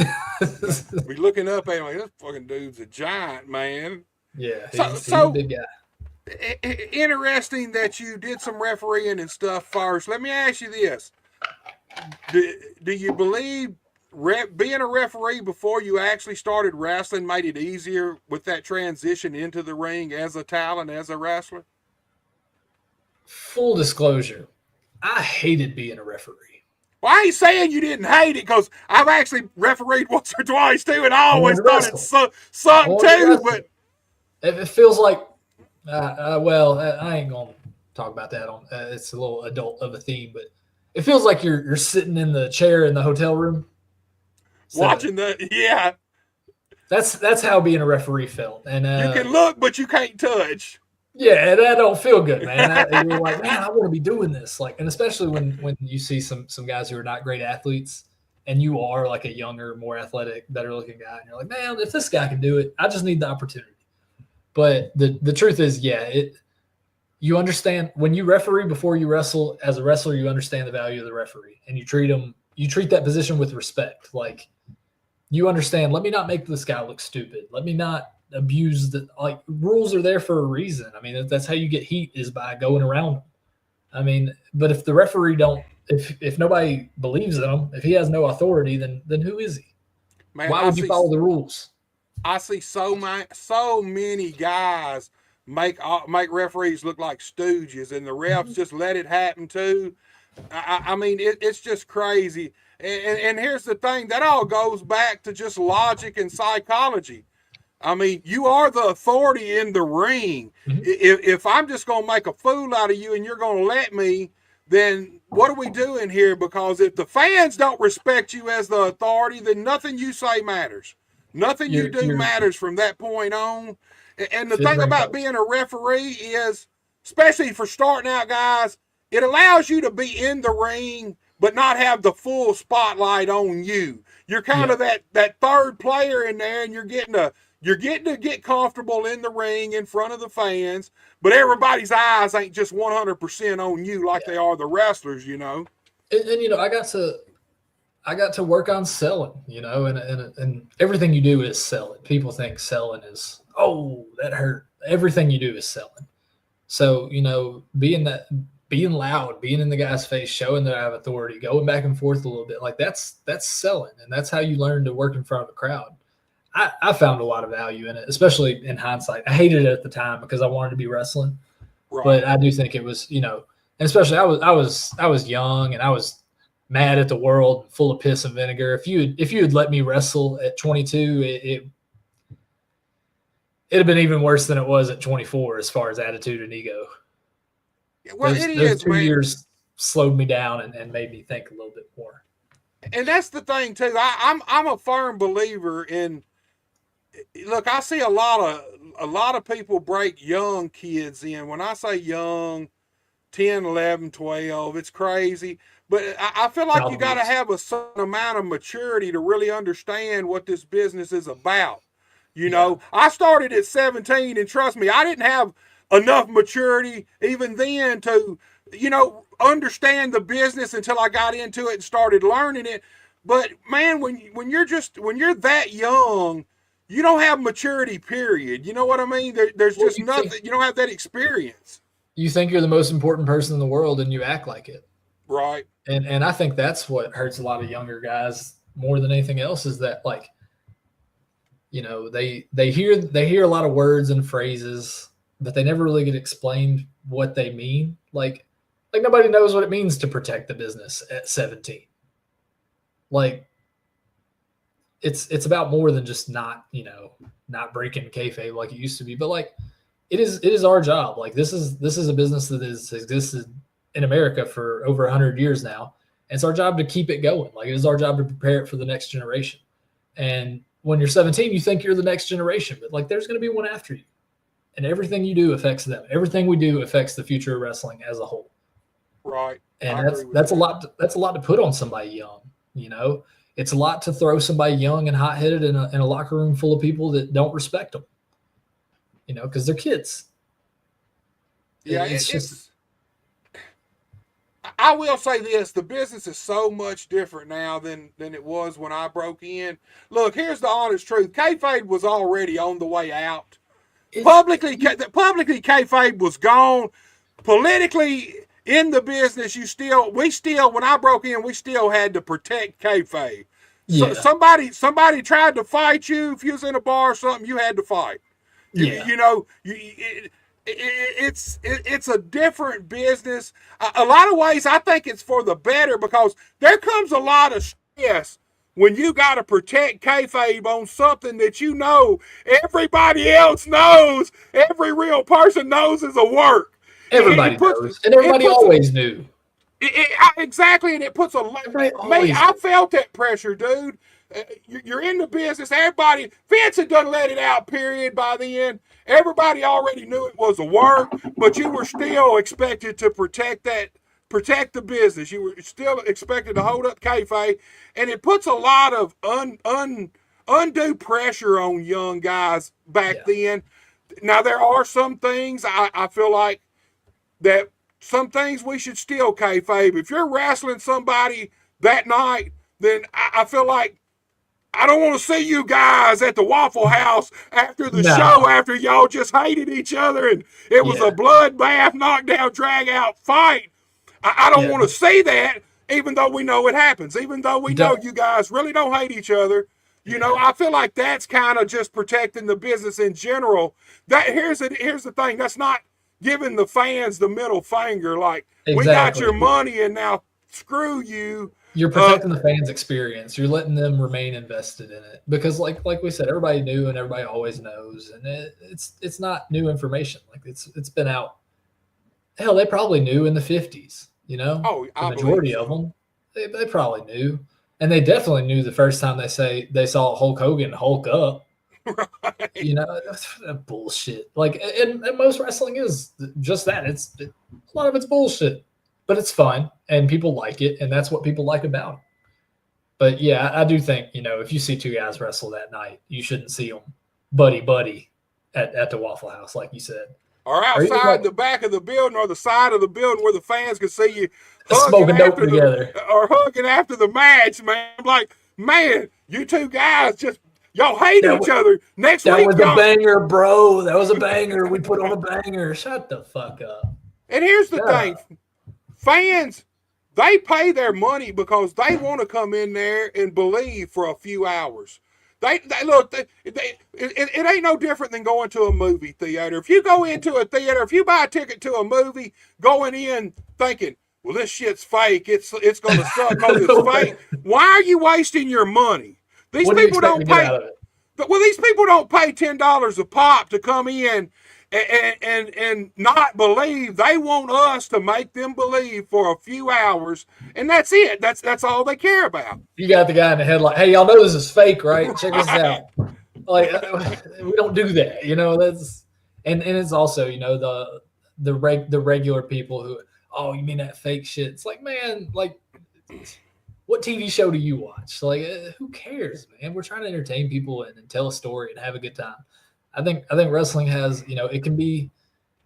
We're looking up at him like, this fucking dude's a giant, man. Yeah, he's a big guy. Interesting that you did some refereeing and stuff first. Let me ask you this. Do you believe being a referee before you actually started wrestling made it easier with that transition into the ring as a talent, as a wrestler? Full disclosure, I hated being a referee. Well, I ain't saying you didn't hate it, because I've actually refereed once or twice too, and I always thought it sucked too. But it feels like, I ain't gonna talk about that. It's a little adult of a theme, but it feels like you're sitting in the chair in the hotel room, watching yeah. That's how being a referee felt, and you can look, but you can't touch. Yeah, that don't feel good, man. You're like, man, I want to be doing this, and especially when you see some guys who are not great athletes, and you are like a younger, more athletic, better looking guy, and you're like, man, if this guy can do it, I just need the opportunity. But the truth is, you understand when you referee before you wrestle. As a wrestler, you understand the value of the referee, and you treat that position with respect. Like, you understand, let me not make this guy look stupid. Let me not abuse rules are there for a reason. I mean, that's how you get heat, is by going around them. I mean, but if the referee if nobody believes in him, if he has no authority, then who is he? Man, why would you follow the rules? I see so many guys make referees look like stooges, and the refs just let it happen too. I mean, it's just crazy. And here's the thing, that all goes back to just logic and psychology. I mean, you are the authority in the ring. If I'm just going to make a fool out of you and you're going to let me, then what are we doing here? Because if the fans don't respect you as the authority, then nothing you say matters. Nothing you do matters from that point on. And the thing about being a referee is, especially for starting out guys, it allows you to be in the ring but not have the full spotlight on you. You're kind of that third player in there, and you're getting to get comfortable in the ring in front of the fans, but everybody's eyes ain't just 100% on you like they are the wrestlers, you know. And I got to work on selling, and everything you do is selling. People think selling is, oh, that hurt. Everything you do is selling. So, being loud, being in the guy's face, showing that I have authority, going back and forth a little bit, like that's selling. And that's how you learn to work in front of a crowd. I found a lot of value in it, especially in hindsight. I hated it at the time because I wanted to be wrestling, Right. but I do think it was, you know, and especially I was young and I was mad at the world, full of piss and vinegar. If you had let me wrestle at 22, it'd have been even worse than it was at 24 as far as attitude and ego. Well, those 2 man. years slowed me down and made me think a little bit more. And that's the thing too. I'm a firm believer in. Look, I see a lot of people break young kids in. When I say young, 10, 11, 12, it's crazy. But I feel like you got to have a certain amount of maturity to really understand what this business is about. You know, I started at 17, and trust me, I didn't have enough maturity even then to, you know, understand the business until I got into it and started learning it. But man, when you're that young, you don't have maturity, period. You know what I mean? There's just nothing. You don't have that experience. You think you're the most important person in the world and you act like it. Right. And I think that's what hurts a lot of younger guys more than anything else is that, like, you know, they hear a lot of words and phrases, but they never really get explained what they mean. Like nobody knows what it means to protect the business at 17. Like, it's about more than just not breaking kayfabe like it used to be, but like it is our job. Like this is a business that has existed in America for over 100 years now. And it's our job to keep it going. Like it is our job to prepare it for the next generation. And when you're 17, you think you're the next generation, but like there's going to be one after you. And everything you do affects them. Everything we do affects the future of wrestling as a whole. Right. And that's a lot to put on somebody young, you know. It's a lot to throw somebody young and hot-headed in a locker room full of people that don't respect them, you know, because they're kids. Yeah, it's I will say this: the business is so much different now than it was when I broke in. Look, here's the honest truth: kayfabe was already on the way out. Publicly, kayfabe was gone. Politically, in the business, we still, when I broke in, we still had to protect kayfabe. Yeah. So somebody tried to fight you. If you was in a bar or something, you had to fight. You know, it's a different business. A lot of ways, I think it's for the better because there comes a lot of stress when you got to protect kayfabe on something that you know everybody else knows, every real person knows is a work. Everybody knows, and everybody always knew. Exactly, and it puts a lot. I felt that pressure, dude. You're in the business. Everybody, Vince had done let it out, period, by the end. Everybody already knew it was a work, but you were still expected to protect the business. You were still expected to hold up kayfabe, and it puts a lot of undue pressure on young guys back then. Now, there are some things I feel like that some things we should still kayfabe. If you're wrestling somebody that night, then I feel like I don't want to see you guys at the Waffle House after the show, after y'all just hated each other and it was a bloodbath, knockdown, drag out fight. I don't want to see that, even though we know it happens, even though we know you guys really don't hate each other. You know, I feel like that's kind of just protecting the business in general. Here's the thing. That's not giving the fans the middle finger. Like, we got your money and now screw you. You're protecting the fans' experience. You're letting them remain invested in it because, like we said, everybody knew and everybody always knows, and it's not new information. Like it's been out. Hell, they probably knew in the 50s. You know, the majority of them, they probably knew, and they definitely knew the first time they saw Hulk Hogan Hulk up. Right. You know, that's bullshit. Like, and most wrestling is just that. A lot of it's bullshit. But it's fun, and people like it, and that's what people like about it. But, yeah, I do think, you know, if you see two guys wrestle that night, you shouldn't see them buddy-buddy at the Waffle House, like you said. Or outside the back of the building or the side of the building where the fans can see you smoking dope together. Or hugging after the match, man. I'm like, man, you two guys just – y'all hate each other. Next week, that was a banger, bro. That was a banger. We put on a banger. Shut the fuck up. And here's the thing. Fans, they pay their money because they want to come in there and believe for a few hours. They look. It ain't no different than going to a movie theater. If you go into a theater, if you buy a ticket to a movie, going in thinking, "Well, this shit's fake. It's gonna suck because it's fake." Why are you wasting your money? These What do you people expect don't to get pay. out of it? Well, these people don't pay $10 a pop to come in and not believe. They want us to make them believe for a few hours, and that's it. That's all they care about. You got the guy in the headlight. Hey, y'all know this is fake, right? Check this out. Like we don't do that, you know. That's and it's also, you know, the regular people who, oh, you mean that fake shit? It's like, man, like, what TV show do you watch? Like, who cares, man? We're trying to entertain people and tell a story and have a good time. I think wrestling has, you know, it can be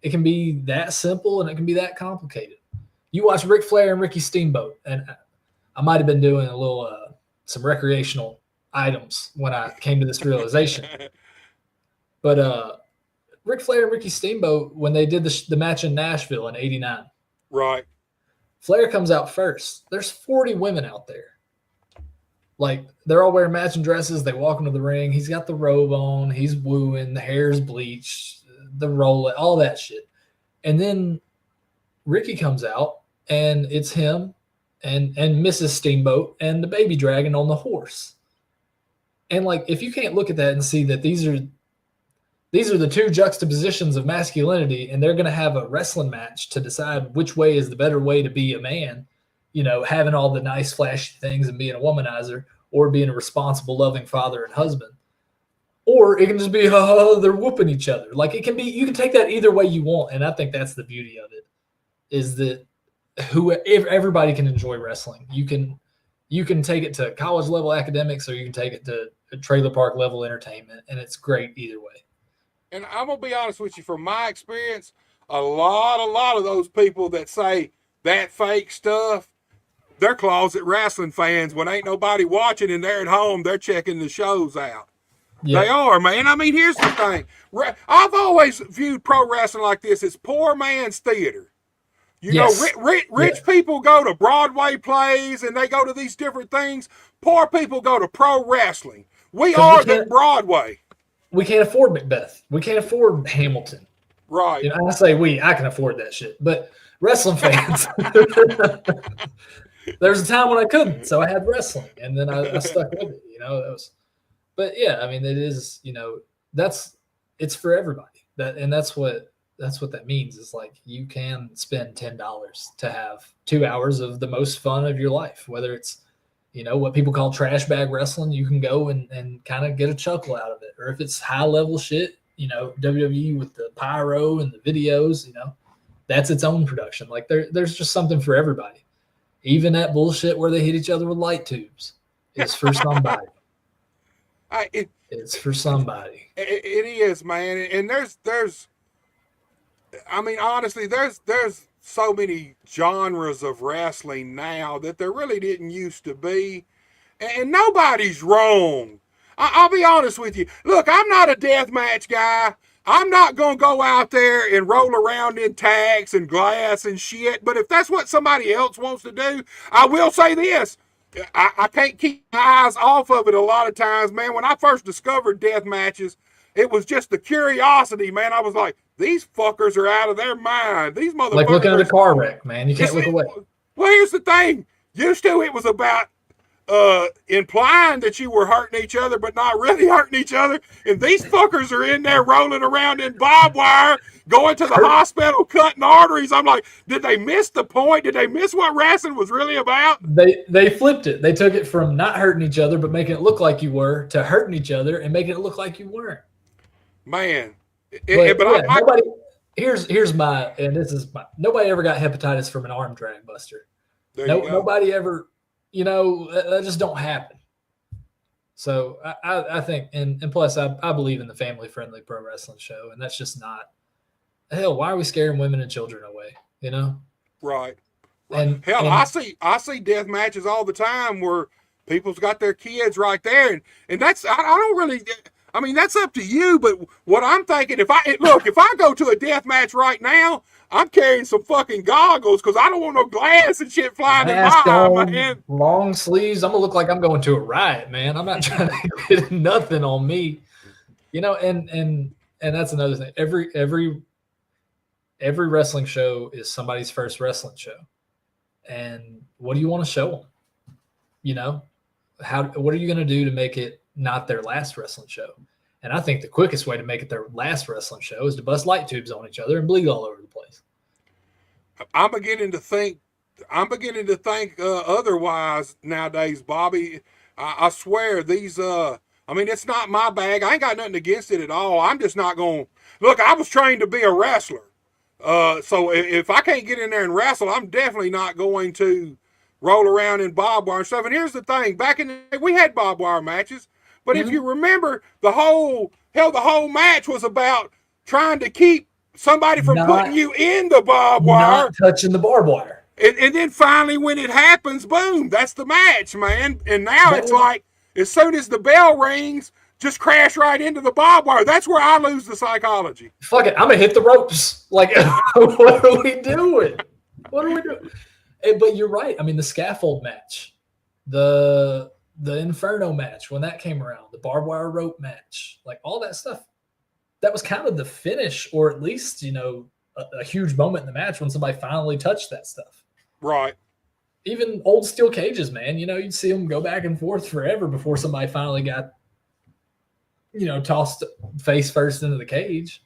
that simple and it can be that complicated. You watch Ric Flair and Ricky Steamboat, and I might have been doing a little some recreational items when I came to this realization. But Ric Flair and Ricky Steamboat, when they did the match in Nashville in '89, Right. Flair comes out first. There's 40 women out there. Like, they're all wearing matching dresses. They walk into the ring. He's got the robe on. He's wooing. The hair's bleached. The roll, all that shit. And then Ricky comes out, and it's him and Mrs. Steamboat and the baby dragon on the horse. And, like, if you can't look at that and see that these are the two juxtapositions of masculinity, and they're going to have a wrestling match to decide which way is the better way to be a man, you know, having all the nice flashy things and being a womanizer, or being a responsible, loving father and husband. Or it can just be, oh, they're whooping each other. Like, it can be, you can take that either way you want. And I think that's the beauty of it, is that everybody can enjoy wrestling. You can take it to college level academics, or you can take it to a trailer park level entertainment, and it's great either way. And I'm gonna be honest with you, from my experience, a lot of those people that say that fake stuff, they're closet wrestling fans. When ain't nobody watching and they're at home, they're checking the shows out. Yeah. They are, man. I mean, here's the thing. I've always viewed pro wrestling like this. It's poor man's theater. You know, rich people go to Broadway plays and they go to these different things. Poor people go to pro wrestling. We are the Broadway. We can't afford Macbeth. We can't afford Hamilton. Right. You know, I say I can afford that shit. But wrestling fans, there's a time when I couldn't, so I had wrestling, and then I stuck with it. You know, but yeah, I mean, it is. You know, it's for everybody. That's what that means. Is like, you can spend $10 to have 2 hours of the most fun of your life, whether it's, you know, what people call trash bag wrestling. You can go and kind of get a chuckle out of it. Or if it's high level shit, you know, WWE with the pyro and the videos, you know, that's its own production. Like, there's just something for everybody. Even that bullshit where they hit each other with light tubes is for somebody. It's for somebody. It is, man. And there's, I mean, honestly, there's so many genres of wrestling now that there really didn't used to be. And nobody's wrong. I'll be honest with you. Look, I'm not a deathmatch guy. I'm not going to go out there and roll around in tags and glass and shit. But if that's what somebody else wants to do, I will say this. I can't keep my eyes off of it a lot of times, man. When I first discovered death matches, it was just the curiosity, man. I was like, these fuckers are out of their mind. These motherfuckers. Like looking at a car wreck, man. You can't look away. Well, here's the thing. Used to, it was about implying that you were hurting each other, but not really hurting each other. And these fuckers are in there rolling around in barbed wire, going to the hospital, cutting arteries. I'm like, did they miss the point? Did they miss what wrestling was really about? They flipped it. They took it from not hurting each other, but making it look like you were, to hurting each other and making it look like you weren't. Man. Here's my, and this is my, nobody ever got hepatitis from an arm drag buster. Nobody ever, you know, that just don't happen. So I think, and plus I believe in the family friendly pro wrestling show, and that's just not, hell, why are we scaring women and children away? You know? Right. And hell, I see death matches all the time where people's got their kids right there, and that's, I don't really, I mean, that's up to you. But what I'm thinking, if I go to a death match right now, I'm carrying some fucking goggles because I don't want no glass and shit flying in my Mask eye, on, man. long sleeves. I'm gonna look like I'm going to a riot, man. I'm not trying to get nothing on me, you know. And that's another thing. Every wrestling show is somebody's first wrestling show, and what do you want to show them? You know, what are you gonna do to make it not their last wrestling show? And I think the quickest way to make it their last wrestling show is to bust light tubes on each other and bleed all over the place. I'm beginning to think otherwise nowadays, Bobby. I swear these. I mean, it's not my bag. I ain't got nothing against it at all. I'm just not going. Look, I was trained to be a wrestler. So if I can't get in there and wrestle, I'm definitely not going to roll around in barbed wire and stuff. And here's the thing: back in the day, we had barbed wire matches. But if you remember, the whole match was about trying to keep somebody from putting you in the barbed wire. Not touching the barbed wire. And then finally, when it happens, boom, that's the match, man. And now it's like, as soon as the bell rings, just crash right into the barbed wire. That's where I lose the psychology. Fuck it, I'm going to hit the ropes. Like, what are we doing? What are we doing? But you're right. I mean, the scaffold match, the Inferno match, when that came around, the barbed wire rope match, like all that stuff, that was kind of the finish, or at least, you know, a huge moment in the match when somebody finally touched that stuff. Right. Even old steel cages, man, you know, you'd see them go back and forth forever before somebody finally got, you know, tossed face first into the cage.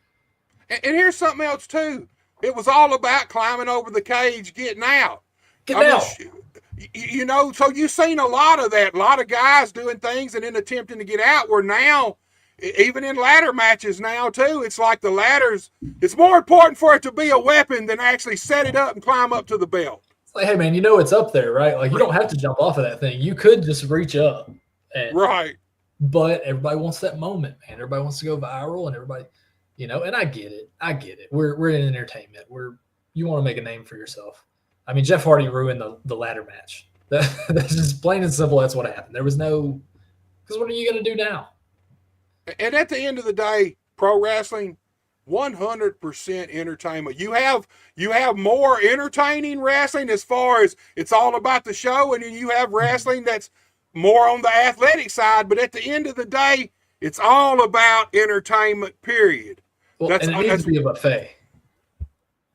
And here's something else, too. It was all about climbing over the cage, getting out. You know, so you've seen a lot of that. A lot of guys doing things and then attempting to get out, where now, even in ladder matches now, too, it's like the ladders, it's more important for it to be a weapon than actually set it up and climb up to the belt. It's like, hey, man, you know it's up there, right? Like, you don't have to jump off of that thing. You could just reach up. Right. But everybody wants that moment, man. Everybody wants to go viral, and everybody, you know, and I get it. We're in entertainment. You want to make a name for yourself. I mean, Jeff Hardy ruined the ladder match. That's just plain and simple. That's what happened. There was no, because what are you going to do now? And at the end of the day, pro wrestling, 100% entertainment. You have more entertaining wrestling as far as it's all about the show, and then you have wrestling that's more on the athletic side. But at the end of the day, it's all about entertainment, period. Well, and it needs to be a buffet.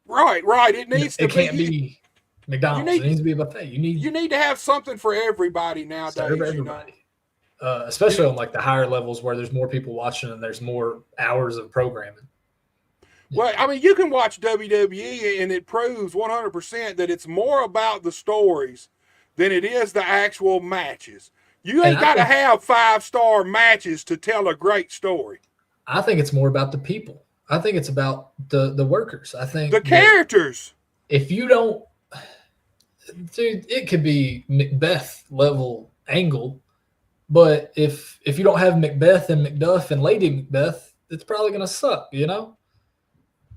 Right. It needs to be. It can't be McDonald's. It needs to be a buffet. You need to have something for everybody nowadays. Serve everybody. You know? Especially on like the higher levels where there's more people watching and there's more hours of programming. Well, I mean, you can watch WWE and it proves 100% that it's more about the stories than it is the actual matches. You ain't got to have 5-star matches to tell a great story. I think it's more about the people. I think it's about the workers. I think the characters. If you don't, dude, it could be Macbeth level angle, but if you don't have Macbeth and Macduff and Lady Macbeth, it's probably going to suck, you know?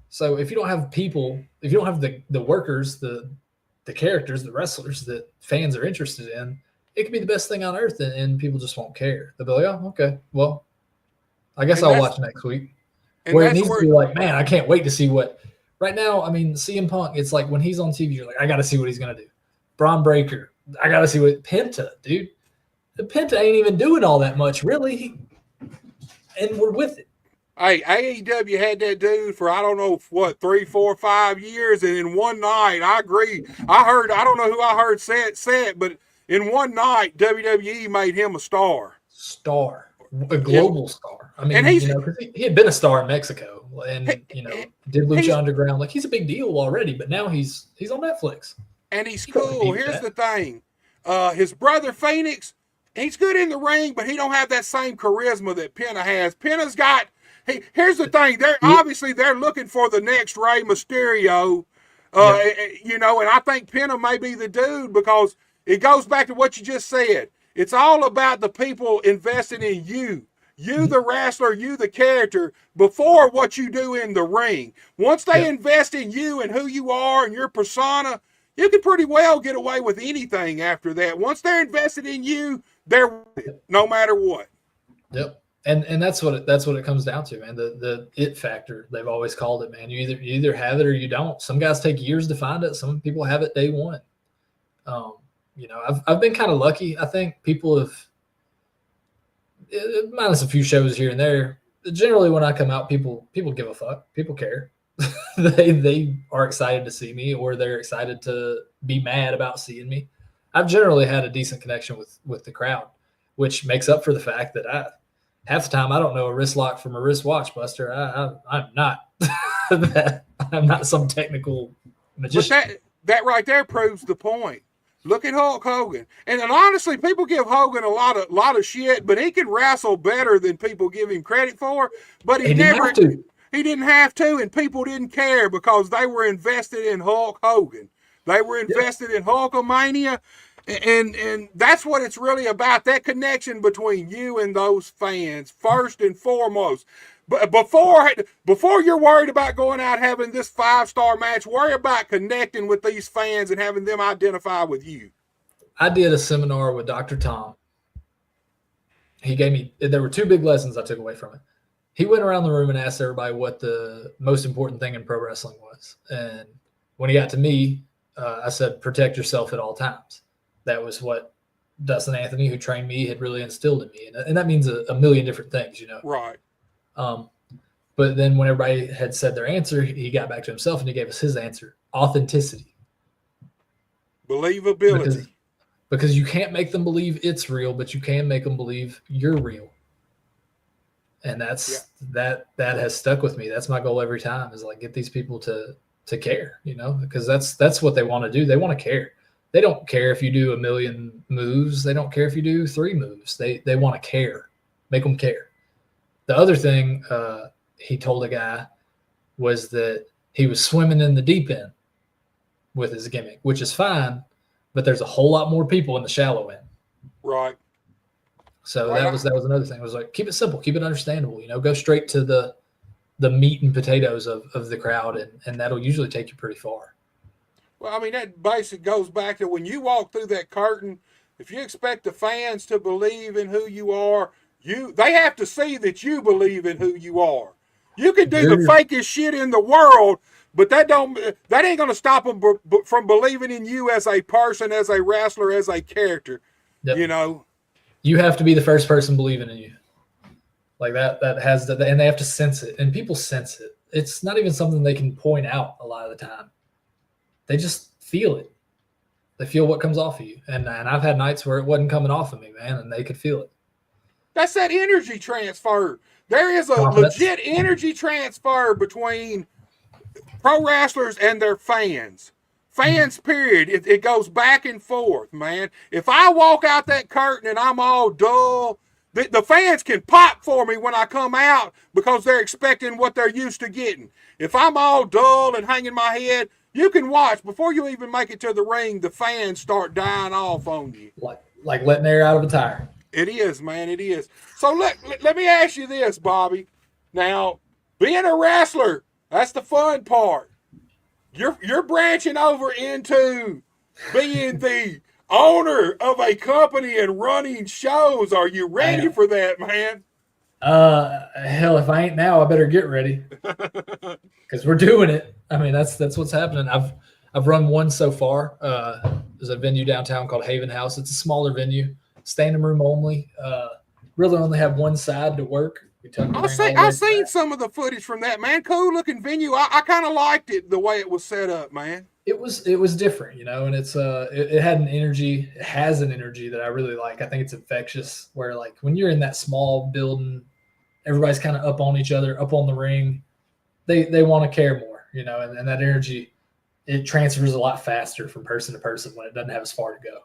So if you don't have people, if you don't have the workers, the characters, the wrestlers that fans are interested in, it could be the best thing on earth, and people just won't care. They'll be like, oh, okay, well, I guess I'll watch next week. Where it needs to be like, man, I can't wait to see what. Right now, I mean, CM Punk, it's like when he's on TV, you're like, I got to see what he's going to do. Braun Breaker, I got to see what. Penta, dude. The Penta ain't even doing all that much, really. And we're with it. Hey, AEW had that dude for, I don't know, 3, 4, 5 years. And in one night, I agree. I don't know who I heard say it, but in one night, WWE made him a star. A global star. I mean, he had been a star in Mexico and, did Lucha Underground. Like, he's a big deal already, but now he's on Netflix. And he's cool. Here's the thing. His brother, Phoenix, he's good in the ring, but he don't have that same charisma that Penta has. Penta's got... here's the thing. They're looking for the next Rey Mysterio, and I think Penta may be the dude because it goes back to what you just said. It's all about the people investing in you. You, the wrestler, you, the character, before what you do in the ring. Once they invest in you and who you are and your persona, you can pretty well get away with anything after that. Once they're invested in you, they're no matter what. Yep. And that's what it comes down to, man. The it factor, they've always called it, man. You either have it or you don't. Some guys take years to find it. Some people have it day one. You know, I've been kind of lucky. I think people have, minus a few shows here and there. Generally, when I come out, people give a fuck. People care. they are excited to see me, or they're excited to be mad about seeing me. I've generally had a decent connection with the crowd, which makes up for the fact that half the time I don't know a wrist lock from a wristwatch, Buster. I'm not I'm not some technical magician. But that right there proves the point. Look at Hulk Hogan, and honestly, people give Hogan a lot of shit, but he can wrestle better than people give him credit for. But he never. He didn't have to, and people didn't care because they were invested in Hulk Hogan. They were invested in Hulkamania, and that's what it's really about, that connection between you and those fans, first and foremost. But before you're worried about going out having this 5-star match, worry about connecting with these fans and having them identify with you. I did a seminar with Dr. Tom. There were 2 big lessons I took away from it. He went around the room and asked everybody what the most important thing in pro wrestling was. And when he got to me, I said, protect yourself at all times. That was what Dustin Anthony, who trained me, had really instilled in me. And that means a million different things, you know. Right. But then when everybody had said their answer, he got back to himself and he gave us his answer. Authenticity. Believability. Because you can't make them believe it's real, but you can make them believe you're real. And that has stuck with me. That's my goal every time, is like get these people to care, you know, because that's what they want to do. They want to care. They don't care if you do 1 million moves. They don't care if you do 3 moves. They want to care. Make them care. The other thing he told a guy was that he was swimming in the deep end with his gimmick, which is fine, but there's a whole lot more people in the shallow end. Right. So that was another thing. It was like, keep it simple, keep it understandable, you know, go straight to the meat and potatoes of the crowd, and that'll usually take you pretty far. Well, I mean, that basically goes back to when you walk through that curtain, if you expect the fans to believe in who you are, they have to see that you believe in who you are. You can do the fakest shit in the world, but that ain't going to stop them from believing in you as a person, as a wrestler, as a character, you know. You have to be the first person believing in you. Like that has and they have to sense it, and people sense it. It's not even something they can point out a lot of the time. They just feel it. They feel what comes off of you. And I've had nights where it wasn't coming off of me, man, and they could feel it. That's that energy transfer. There is a legit energy transfer between pro wrestlers and their fans. Fans, period. It goes back and forth, man. If I walk out that curtain and I'm all dull, the fans can pop for me when I come out because they're expecting what they're used to getting. If I'm all dull and hanging my head, you can watch. Before you even make it to the ring, the fans start dying off on you. Like letting air out of a tire. It is, man. It is. So let me ask you this, Bobby. Now, being a wrestler, that's the fun part. You're branching over into being the owner of a company and running shows. Are you ready for that, man? Hell, if I ain't now, I better get ready, because we're doing it. I mean, that's what's happening. I've run one so far. There's a venue downtown called Haven House. It's a smaller venue, standing room only. Really only have one side to work. I've seen some of the footage from that, man. Cool looking venue. I kind of liked it the way it was set up, man. It was different, you know, and it had an energy. It has an energy that I really like. I think it's infectious. Where like when you're in that small building, everybody's kind of up on each other, up on the ring. They want to care more, you know, and that energy, it transfers a lot faster from person to person when it doesn't have as far to go.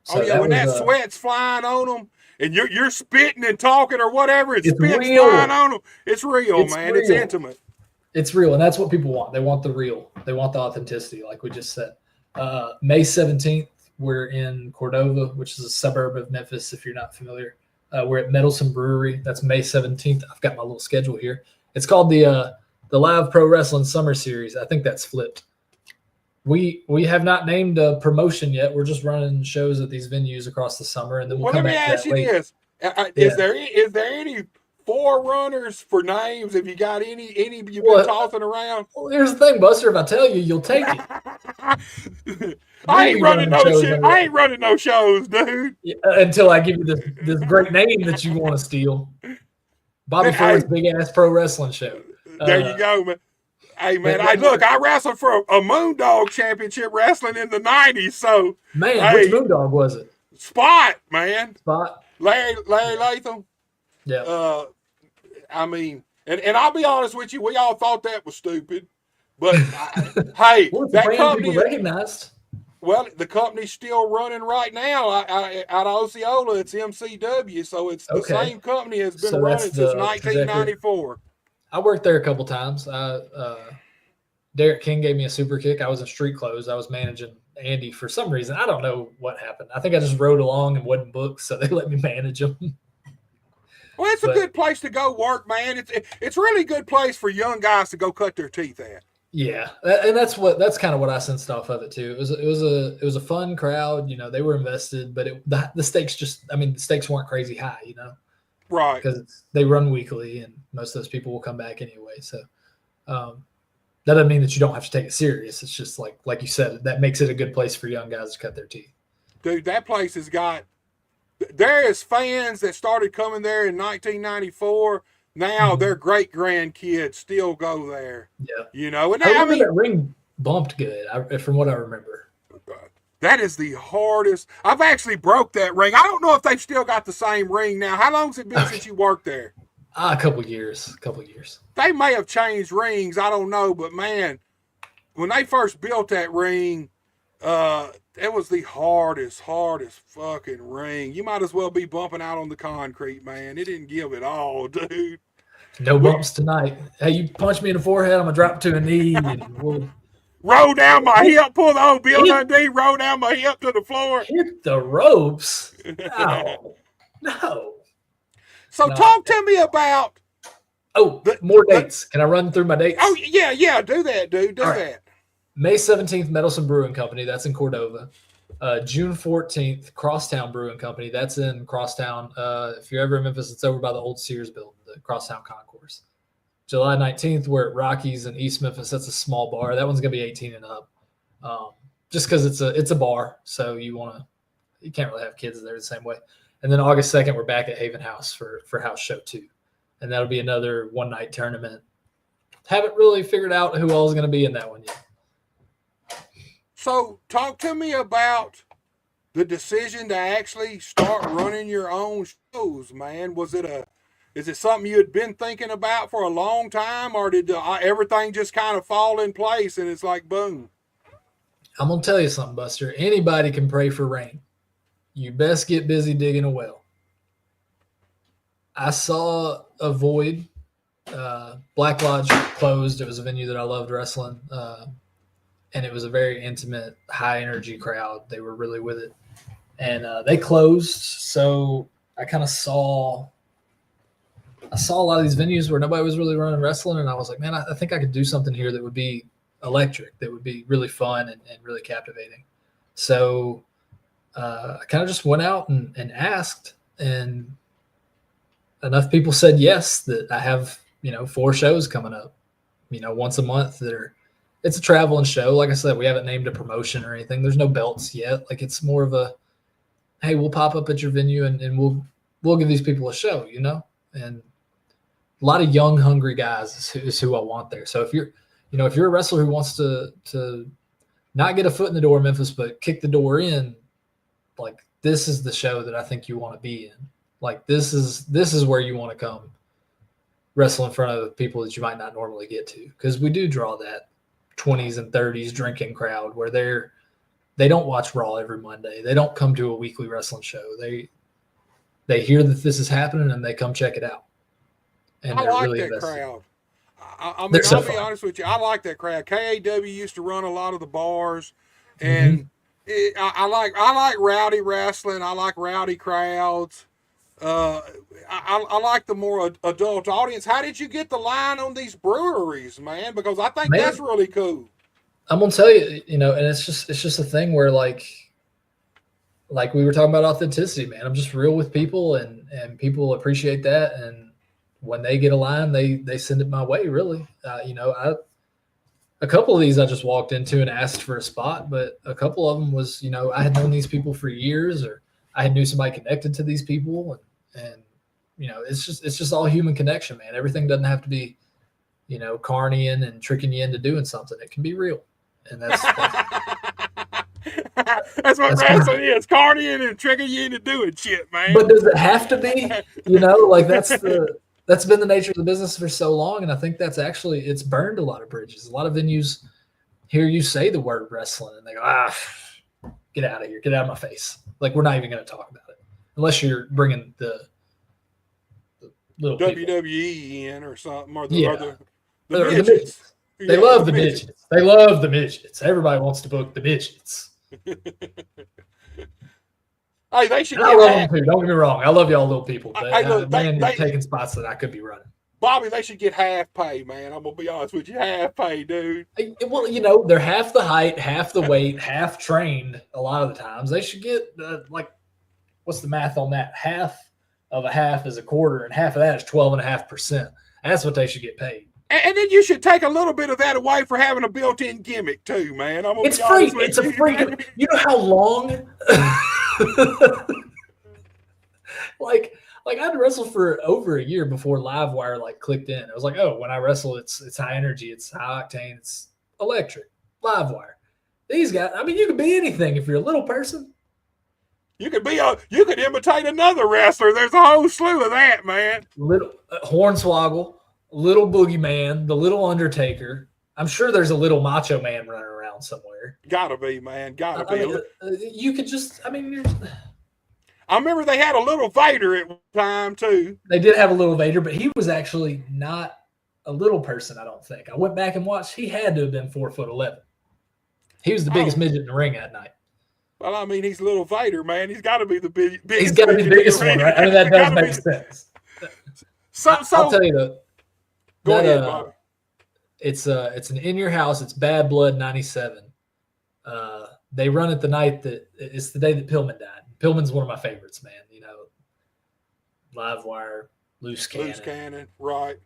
So when that sweat's flying on them, and you're spitting and talking or whatever, it's spit's flying on them. It's real, man. It's intimate. It's real, and that's what people want. They want the real. They want the authenticity, like we just said. May 17th, we're in Cordova, which is a suburb of Memphis, if you're not familiar. We're at Meddlesome Brewery. That's May 17th. I've got my little schedule here. It's called the Live Pro Wrestling Summer Series. I think that's flipped. We have not named a promotion yet. We're just running shows at these venues across the summer, and then we'll come back to that. Let me ask you this: is there any forerunners for names? Have you got any you've been What? tossing around? Well, here's the thing, Buster. If I tell you, you'll take it. I You'll ain't be running no shows shit. I ain't running no shows, dude. until I give you this great name that you want to steal. Bobby Ford's Big Ass Pro Wrestling Show. There you go, man. Hey, man, I wrestled for a Moondog Championship Wrestling in the 90s, so. Man, hey, which Moondog was it? Spot, man. Spot? Larry Latham. Yeah. I mean, and I'll be honest with you, we all thought that was stupid. But, hey, Well, it's that a brand company. people recognized. Well, the company's still running right now out of Osceola. It's MCW, so it's the same company has been running since 1994. I worked there a couple times. Derek King gave me a super kick. I was in street clothes. I was managing Andy for some reason. I don't know what happened. I think I just rode along and wasn't booked, so they let me manage them. Well, it's a good place to go work, man. It's really a good place for young guys to go cut their teeth at. Yeah, and that's kind of what I sensed off of it too. It was a fun crowd. You know, they were invested, but the stakes the stakes weren't crazy high. You know, right? Because they run weekly, and most of those people will come back anyway. So that doesn't mean that you don't have to take it serious. It's just like you said, that makes it a good place for young guys to cut their teeth. Dude, that place has got. There is fans that started coming there in 1994. Now their great grandkids still go there. Yeah, you know, and I remember that ring bumped good. From what I remember, that is the hardest. I've actually broke that ring. I don't know if they've still got the same ring now. How long's it been since you worked there? A couple years. They may have changed rings. I don't know, but man, when they first built that ring, it was the hardest fucking ring. You might as well be bumping out on the concrete, man. It didn't give it all, dude. No bumps tonight. Hey, you punch me in the forehead, I'm gonna drop to a knee and we'll roll down my hip, pull the old Bill Dundee, roll down my hip to the floor. Hit the ropes. No. So talk to me about more dates. Can I run through my dates? Oh yeah, do that, dude. Do that. May 17th, Meddlesome Brewing Company. That's in Cordova. June 14th, Crosstown Brewing Company. That's in Crosstown. If you're ever in Memphis, it's over by the old Sears building, the Crosstown Concourse. July 19th, we're at Rockies in East Memphis. That's a small bar. That one's going to be 18 and up. Just because it's a bar, so you can't really have kids there the same way. And then August 2nd, we're back at Haven House for House Show 2. And that'll be another one-night tournament. Haven't really figured out who all is going to be in that one yet. So talk to me about the decision to actually start running your own shows, man. Is it something you had been thinking about for a long time, or did everything just kind of fall in place and it's like boom? I'm going to tell you something, Buster. Anybody can pray for rain. You best get busy digging a well. I saw a void. Black Lodge closed. It was a venue that I loved wrestling. And it was a very intimate, high-energy crowd. They were really with it. And they closed, so I kind of saw a lot of these venues where nobody was really running wrestling, and I was like, man, I think I could do something here that would be electric, that would be really fun and really captivating. So I kind of just went out and asked, and enough people said yes that I have, 4 shows coming up, once a month it's a traveling show. Like I said, we haven't named a promotion or anything. There's no belts yet. Like, it's more of a, hey, we'll pop up at your venue and we'll give these people a show, and a lot of young, hungry guys is who I want there. So if you're a wrestler who wants to not get a foot in the door in Memphis, but kick the door in, like, this is the show that I think you want to be in. Like, this is where you want to come wrestle in front of people that you might not normally get to. Because we do draw that 20s and 30s drinking crowd where they don't watch Raw every Monday. They don't come to a weekly wrestling show. They hear that this is happening and they come check it out. And I like really that invested. crowd. I'll be honest with you. I like that crowd. KAW used to run a lot of the bars, and I like rowdy wrestling. I like rowdy crowds. I like the more adult audience. How did you get the line on these breweries, man? Because I think that's really cool. I'm gonna tell you, and it's just a thing where like we were talking about authenticity, man. I'm just real with people, and people appreciate that. And when they get a line, they send it my way. Really, a couple of these I just walked into and asked for a spot, but a couple of them was, I had known these people for years, or I had knew somebody connected to these people, and it's just all human connection, man. Everything doesn't have to be, carnying and tricking you into doing something. It can be real, and that's that's what wrestling is: carnying and tricking you into doing shit, man. But does it have to be? Like that's been the nature of the business for so long, and I think it's burned a lot of bridges. A lot of venues hear you say the word wrestling, and they go, get out of here, get out of my face. Like, we're not even going to talk about it unless you're bringing the little WWE people in or something, or the midgets. They love the midgets. They love the midgets. Everybody wants to book the midgets. Hey, they should. I love them too. Don't get me wrong. I love y'all little people. But you're taking spots that I could be running. Bobby, they should get half pay, man. I'm gonna be honest with you, half pay, dude. Well, they're half the height, half the weight, half trained. A lot of the times, they should get what's the math on that? Half of a half is a quarter, and half of that is 12.5%. That's what they should get paid. And then you should take a little bit of that away for having a built-in gimmick too, man. It's free. It's a free gimmick. You know how long? like I'd wrestle for over a year before Livewire clicked in. It was like, oh, when I wrestle, it's high energy, it's high octane, it's electric. Livewire. These guys, you could be anything if you're a little person. You could imitate another wrestler. There's a whole slew of that, man. Little Hornswoggle, little Boogeyman, the little Undertaker. I'm sure there's a little Macho Man running around somewhere. Gotta be, man. Gotta be. You could just, I remember they had a little Vader at one time too. They did have a little Vader, but he was actually not a little person, I don't think. I went back and watched. He had to have been 4'11". He was the biggest midget in the ring that night. Well, he's little Vader, man. He's got to be the biggest. He's got to be the biggest one, right? That does make sense. So I'll tell you though. Go ahead, Bobby. It's an In Your House. It's Bad Blood 97. They run it the night it's the day that Pillman died. Pillman's one of my favorites, man. Livewire, Loose Cannon, right?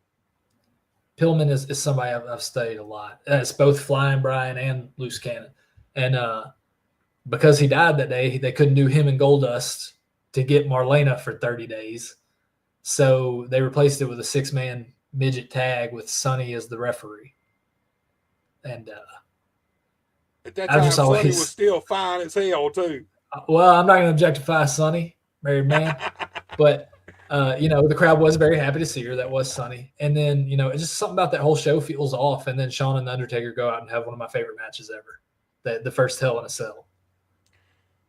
Pillman is somebody I've studied a lot. It's both Flying Brian and Loose Cannon, and because he died that day, they couldn't do him and Goldust to get Marlena for 30 days, so they replaced it with a 6-man midget tag with Sonny as the referee. And at that time, Sonny was still fine as hell too. Well, I'm not going to objectify Sonny, married man, but the crowd was very happy to see her. That was Sonny. And then, it's just something about that whole show feels off. And then Shawn and the Undertaker go out and have one of my favorite matches ever. The first Hell in a Cell.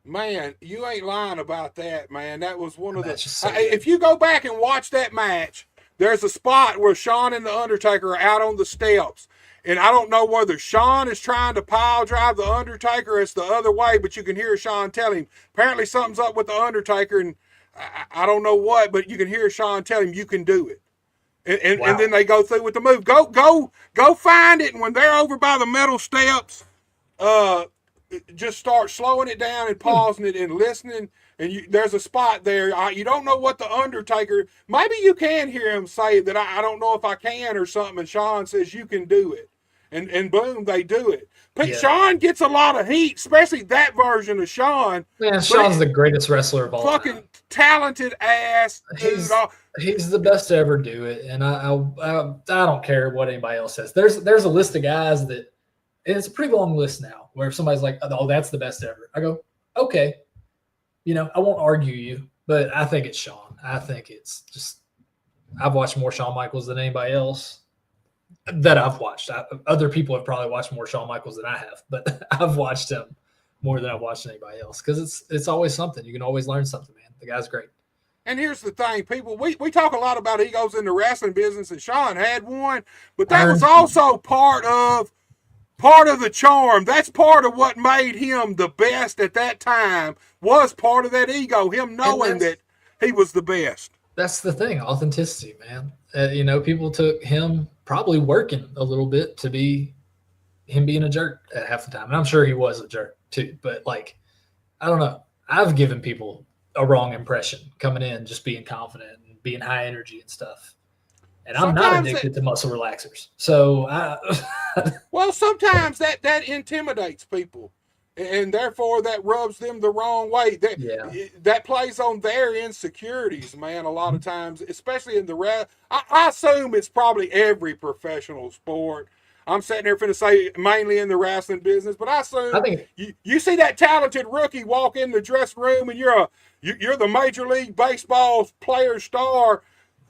Man, you ain't lying about that, man. That was one of the. So if you go back and watch that match, there's a spot where Shawn and the Undertaker are out on the steps. And I don't know whether Shawn is trying to pile drive the Undertaker or it's the other way, but you can hear Shawn tell him, apparently something's up with the Undertaker, and I don't know what, but you can hear Shawn tell him, you can do it. And then they go through with the move. Go find it, and when they're over by the metal steps, just start slowing it down and pausing it and listening. And there's a spot there. You don't know what the Undertaker. Maybe you can hear him say that. I don't know if I can or something. And Shawn says you can do it, and boom, they do it. But Shawn gets a lot of heat, especially that version of Shawn. Man, Shawn's the greatest wrestler of all time. Fucking talented ass dude. He's the best to ever do it, and I don't care what anybody else says. There's a list of guys that, and it's a pretty long list now, where if somebody's like, oh, that's the best ever, I go, okay. I won't argue you, but I think it's Shawn. I think it's just, I've watched more Shawn Michaels than anybody else that I've watched. Other people have probably watched more Shawn Michaels than I have, but I've watched him more than I've watched anybody else, because it's always something. You can always learn something, man. The guy's great. And here's the thing, people, we talk a lot about egos in the wrestling business, and Shawn had one, but that was also part of the charm. That's part of what made him the best at that time, was part of that ego, him knowing that he was the best. That's the thing, authenticity, man. People took him probably working a little bit to be him being a jerk at half the time. And I'm sure he was a jerk too, but I don't know. I've given people a wrong impression coming in, just being confident and being high energy and stuff. And I'm not addicted to muscle relaxers. So, well, sometimes that intimidates people, and therefore that rubs them the wrong way. That plays on their insecurities, man, a lot of times, especially in the I assume it's probably every professional sport. I'm sitting here finna say mainly in the wrestling business, but I assume you see that talented rookie walk in the dressing room and you're the Major League Baseball player star.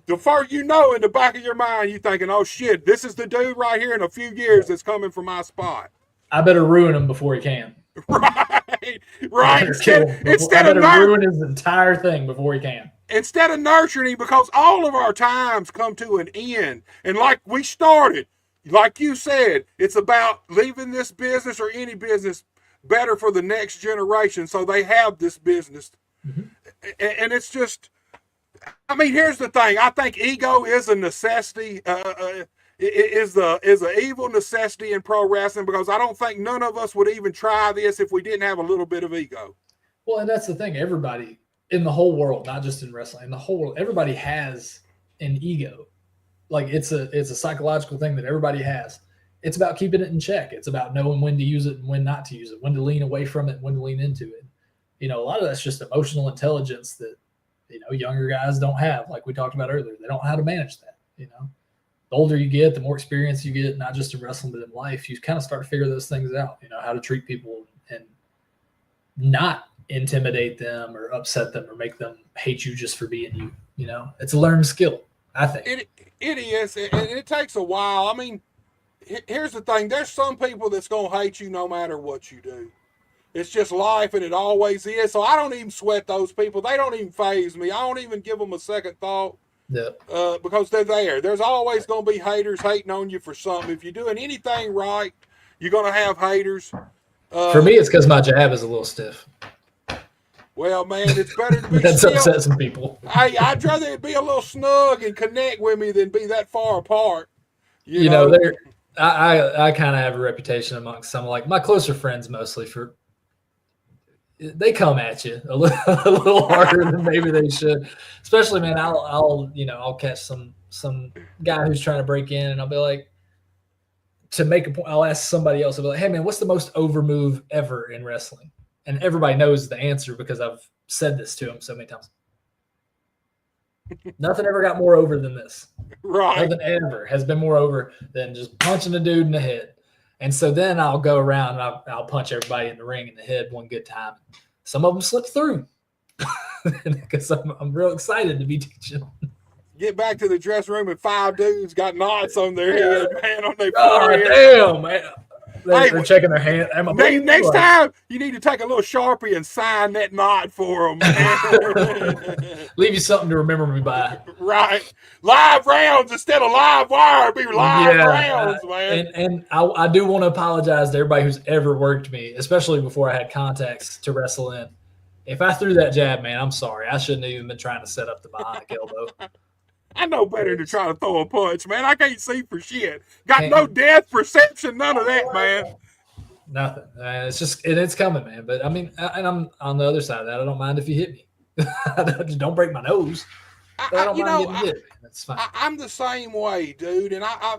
The first in the back of your mind, you thinking, oh shit, this is the dude right here in a few years that's coming for my spot. I better ruin him before he can. Right. Instead of ruin his entire thing before he can. Instead of nurturing him, because all of our times come to an end. And like we started, like you said, it's about leaving this business or any business better for the next generation so they have this business. Mm-hmm. And it's just, I mean, here's the thing. I think ego is a necessity. Is an evil necessity in pro wrestling, because I don't think none of us would even try this if we didn't have a little bit of ego. Well, and that's the thing. Everybody in the whole world, not just in wrestling, in the whole world, everybody has an ego. Like it's a psychological thing that everybody has. It's about keeping it in check. It's about knowing when to use it and when not to use it, when to lean away from it, and when to lean into it. A lot of that's just emotional intelligence that, younger guys don't have, like we talked about earlier. They don't know how to manage that. The older you get, the more experience you get, not just in wrestling, but in life, you kind of start to figure those things out, how to treat people and not intimidate them or upset them or make them hate you just for being you. It's a learned skill, I think. It is, and it takes a while. I mean, here's the thing. There's some people that's going to hate you no matter what you do. It's just life, and it always is. So I don't even sweat those people. They don't even faze me. I don't even give them a second thought. Because they're there. There's always going to be haters hating on you for something. If you're doing anything right, you're going to have haters. For me, it's because my jab is a little stiff. Well, man, it's better to be That's upset some people. I'd rather it be a little snug and connect with me than be that far apart. I kind of have a reputation amongst some, like my closer friends, mostly they come at you a little harder than maybe they should. Especially, man, I'll catch some guy who's trying to break in, and I'll be like, to make a point, I'll ask somebody else. I'll be like, hey, man, what's the most over move ever in wrestling? And everybody knows the answer because I've said this to them so many times. Nothing ever got more over than this. Right. Nothing ever has been more over than just punching a dude in the head. And so then I'll go around and I'll punch everybody in the ring in the head one good time. Some of them slip through because I'm real excited to be teaching. Get back to the dressing room and 5 dudes got knots on their head, man, on their forehead. Damn, man. They're checking their hand. Next time, you need to take a little Sharpie and sign that knot for them, man. Leave you something to remember me by. Right. Live rounds instead of live wire. Be live rounds, man. And I do want to apologize to everybody who's ever worked me, especially before I had contacts to wrestle in. If I threw that jab, man, I'm sorry. I shouldn't have even been trying to set up the bionic elbow. I know better than to try to throw a punch, man. I can't see for shit. Got no depth perception, none of that, man. Nothing. It's coming, man. But I mean, and I'm on the other side of that. I don't mind if you hit me. Just don't break my nose. I don't mind getting hit. That's fine. I'm the same way, dude. And I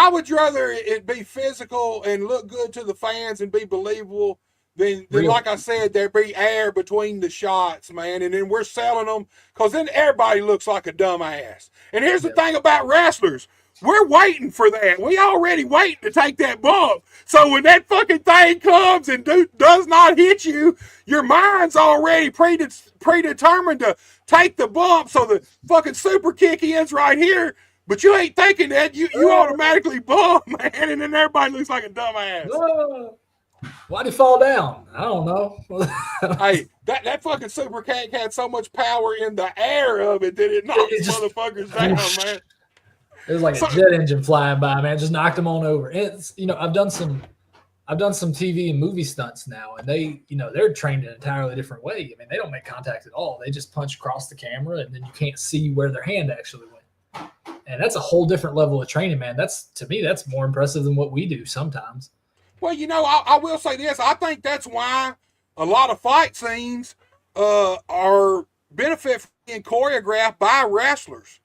would rather it be physical and look good to the fans and be believable then like I said, there be air between the shots, man, and then we're selling them, because then everybody looks like a dumbass. And here's the thing about wrestlers. We're waiting for that. We already waiting to take that bump. So when that fucking thing comes and does not hit you, your mind's already predetermined to take the bump, so the fucking super kick ends right here. But you ain't thinking that. You automatically bump, man, and then everybody looks like a dumbass. Why'd he fall down? I don't know. Hey, that fucking super kick had so much power in the air of it that it knocked motherfuckers down, man. It was like a jet engine flying by, man. Just knocked them on over. It's, I've done some TV and movie stunts now, and they're trained in an entirely different way. I mean, they don't make contact at all. They just punch across the camera, and then you can't see where their hand actually went. And that's a whole different level of training, man. To me, that's more impressive than what we do sometimes. Well, I will say this. I think that's why a lot of fight scenes are benefit from being choreographed by wrestlers.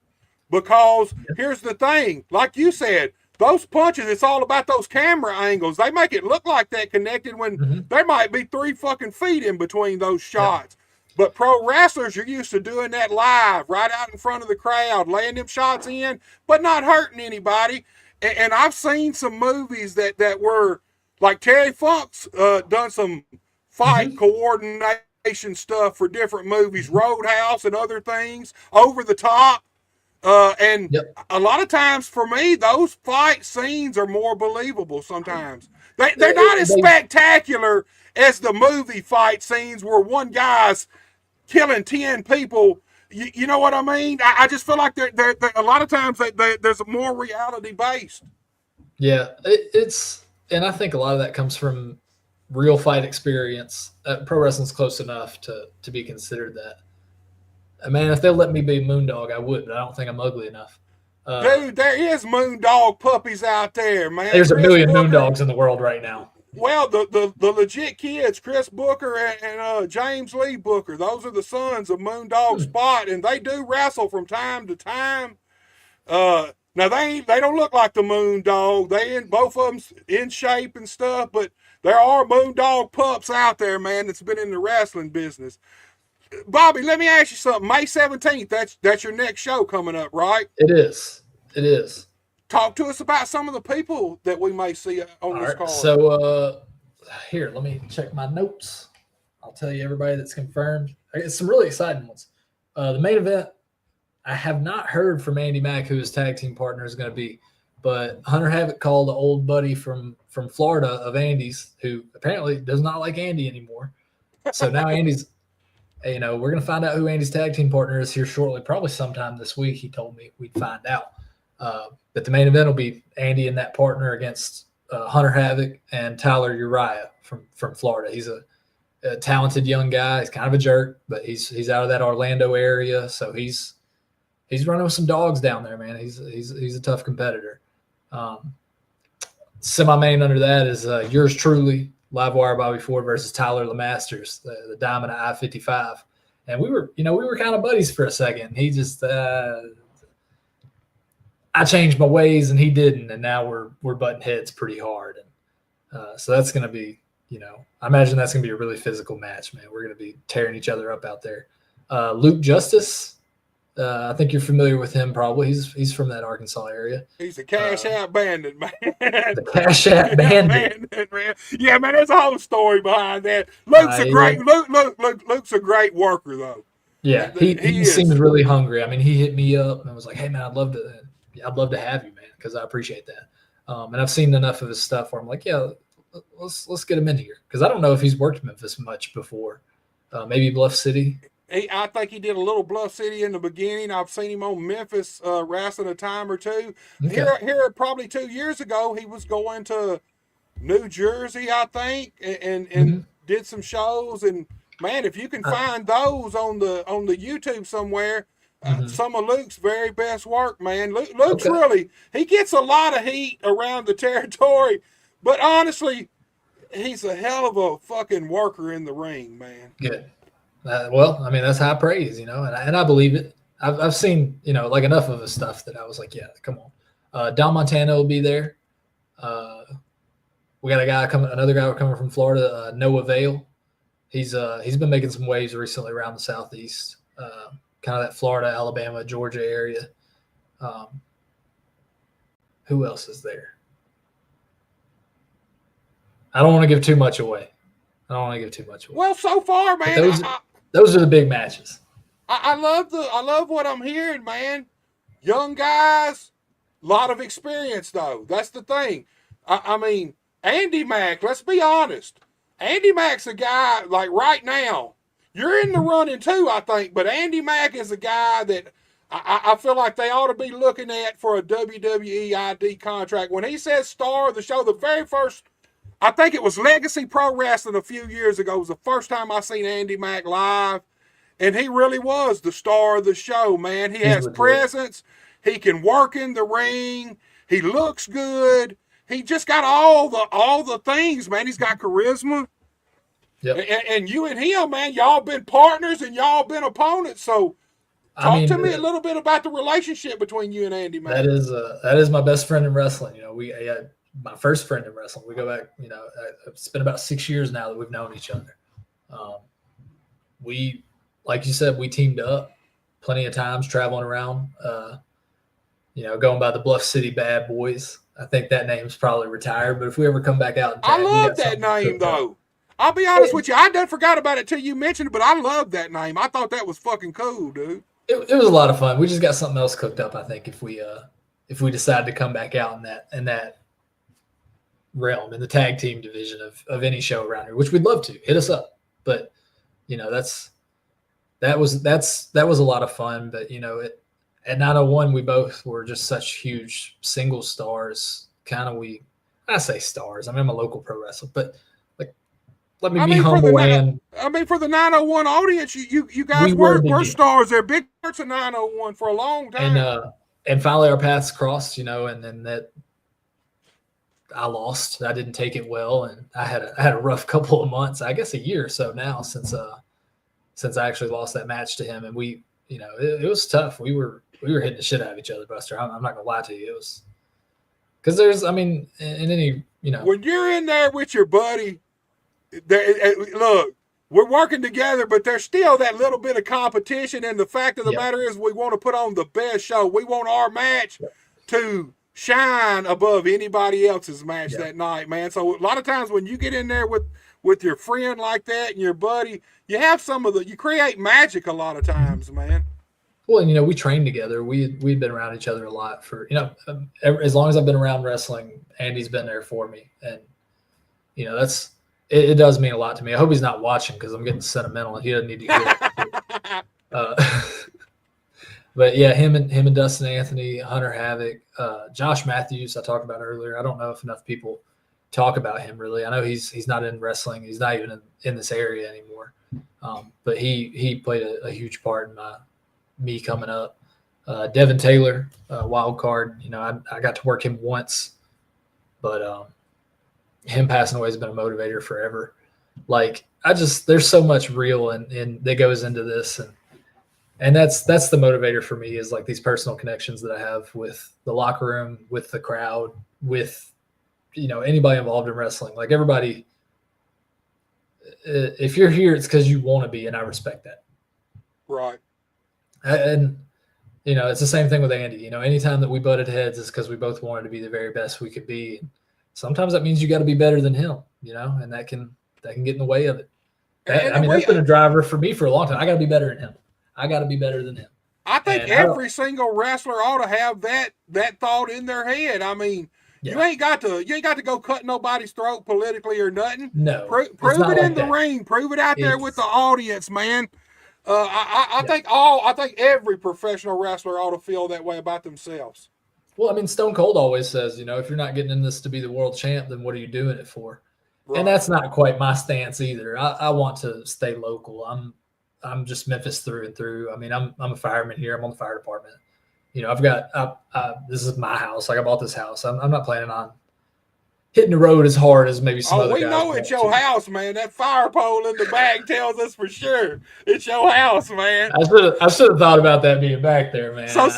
Because here's the thing, like you said, those punches, it's all about those camera angles. They make it look like that connected when there might be 3 fucking feet in between those shots. But pro wrestlers, you're used to doing that live, right out in front of the crowd, laying them shots in, but not hurting anybody. And I've seen some movies that were, like Terry Funk's done some fight coordination stuff for different movies, Roadhouse and other things, Over the Top. And a lot of times for me, those fight scenes are more believable sometimes. They're not as spectacular as the movie fight scenes where one guy's killing 10 people. You know what I mean? I just feel like they're a lot of times there's a more reality based. Yeah, and I think a lot of that comes from real fight experience. Pro wrestling's close enough to be considered that. Man, if they'll let me be a moondog, I would, but I don't think I'm ugly enough. Dude, there is moondog puppies out there, man. There's a million moondogs in the world right now. Well, the legit kids, Chris Booker and James Lee Booker, those are the sons of Moondog Spot, and they do wrestle from time to time. Now they don't look like the Moondog. Both of them in shape and stuff, but there are Moondog pups out there, man, that's been in the wrestling business. Bobby, let me ask you something. May 17th, that's your next show coming up, right? It is. It is. Talk to us about some of the people that we may see on this card. So here, let me check my notes. I'll tell you everybody that's confirmed. It's some really exciting ones. The main event, I have not heard from Andy Mack who his tag team partner is going to be, but Hunter Havoc called the old buddy from Florida of Andy's, who apparently does not like Andy anymore. So now Andy's, we're going to find out who Andy's tag team partner is here shortly, probably sometime this week. He told me we'd find out. But the main event will be Andy and that partner against Hunter Havoc and Tyler Uriah from Florida. He's a talented young guy. He's kind of a jerk, but he's out of that Orlando area, so he's running with some dogs down there, man. He's a tough competitor. Semi-main under that is yours truly, Livewire Bobby Ford versus Tyler LeMasters, the Diamond at I-55. And we were kind of buddies for a second. He just I changed my ways and he didn't, and now we're butting heads pretty hard. And so that's going to be, I imagine that's going to be a really physical match, man. We're going to be tearing each other up out there. Luke Justice, I think you're familiar with him probably. He's from that Arkansas area. He's a cash out bandit, man. The cash out bandit. Man. Yeah, man, there's a whole story behind that. Luke's a great worker, though. Yeah, he seems really hungry. I mean, he hit me up and was like, "Hey, man, I'd love to have you, man, because I appreciate that." And I've seen enough of his stuff where I'm like, yeah, let's get him in here, because I don't know if he's worked Memphis much before. Maybe Bluff City. I think he did a little Bluff City in the beginning. I've seen him on Memphis wrestling a time or two. Okay. Here, probably 2 years ago, he was going to New Jersey, I think, and did some shows. And man, if you can find those on the YouTube somewhere. Some of Luke's very best work, man. Luke's really, he gets a lot of heat around the territory, but honestly, he's a hell of a fucking worker in the ring, man. Good. Well, I mean, that's high praise, and I believe it. I've seen, like enough of his stuff that I was like, yeah, come on. Don Montana will be there. We got another guy coming from Florida, Noah Vale. He's been making some waves recently around the Southeast. Kind of that Florida, Alabama, Georgia area. Who else is there? I don't want to give too much away. Well, so far, man, those are the big matches. I love what I'm hearing, man. Young guys, a lot of experience though. That's the thing. I mean, Andy Mack. Let's be honest. Andy Mack's a guy like right now. You're in the running too, I think, but Andy Mack is a guy that I feel like they ought to be looking at for a WWE ID contract. When he says star of the show, the very first, I think it was Legacy Pro Wrestling a few years ago, was the first time I seen Andy Mack live, and he really was the star of the show, man. He has presence. He can work in the ring. He looks good. He just got all the things, man. He's got charisma. Yep. And you and him, man, y'all been partners and y'all been opponents. So Talk to me a little bit about the relationship between you and Andy, man. That is my best friend in wrestling. You know, my first friend in wrestling. We go back, you know, it's been about 6 years now that we've known each other. We, like you said, we teamed up plenty of times traveling around, you know, going by the Bluff City Bad Boys. I think that name's probably retired, but if we ever come back out and tag, I love that name, though. I'll be honest with you. I done forgot about it till you mentioned it, but I love that name. I thought that was fucking cool, dude. It was a lot of fun. We just got something else cooked up, I think, if we decide to come back out in that realm, in the tag team division of any show around here, which we'd love to. Hit us up. But, you know, that was a lot of fun. But, you know, at 901, we both were just such huge single stars. I say stars. I mean, I'm a local pro wrestler, but like, let me be humble. For the 901 audience, you guys were stars. They're big parts of 901 for a long time. And finally our paths crossed, you know, and then that I lost. I didn't take it well, and I had a rough couple of months, I guess a year or so now since I actually lost that match to him. And we, you know, it was tough. We were hitting the shit out of each other, Buster. I'm not gonna lie to you. It was because there's, I mean, in any, you know, when you're in there with your buddy, look, we're working together, but there's still that little bit of competition. And the fact of the matter is, we want to put on the best show. We want our match to shine above anybody else's match that night, man. So a lot of times when you get in there with your friend like that and your buddy, you have you create magic a lot of times, man. Well, and, you know, we trained together. We'd been around each other a lot for, you know, as long as I've been around wrestling, Andy's been there for me. And, you know, it does mean a lot to me. I hope he's not watching because I'm getting sentimental and he doesn't need to hear it. But yeah, him and Dustin Anthony, Hunter Havoc, Josh Matthews, I talked about earlier. I don't know if enough people talk about him really. I know he's not in wrestling. He's not even in this area anymore. But he played a huge part in me coming up. Devin Taylor, wild card. You know, I got to work him once, but him passing away has been a motivator forever. Like, there's so much real and that goes into this, and that's the motivator for me, is like these personal connections that I have with the locker room, with the crowd, with, you know, anybody involved in wrestling. Like, everybody, if you're here, it's because you want to be, and I respect that. Right. And, you know, it's the same thing with Andy. You know, anytime that we butted heads, it's because we both wanted to be the very best we could be. Sometimes that means you got to be better than him, you know, and that can get in the way of it. That's been a driver for me for a long time. I got to be better than him. I got to be better than him. I think every single wrestler ought to have that thought in their head. I mean, you ain't got to go cut nobody's throat politically or nothing. No, prove it in the ring. Prove it out there with the audience, man. I think every professional wrestler ought to feel that way about themselves. Well, I mean, Stone Cold always says, you know, if you're not getting in this to be the world champ, then what are you doing it for? Right. And that's not quite my stance either. I want to stay local. I'm just Memphis through and through. I mean, I'm a fireman here. I'm on the fire department. You know, I've got this is my house. Like, I bought this house. I'm not planning on hitting the road as hard as maybe some other guys. We know it's your house, man. That fire pole in the back tells us for sure it's your house, man. I should have thought about that being back there, man. So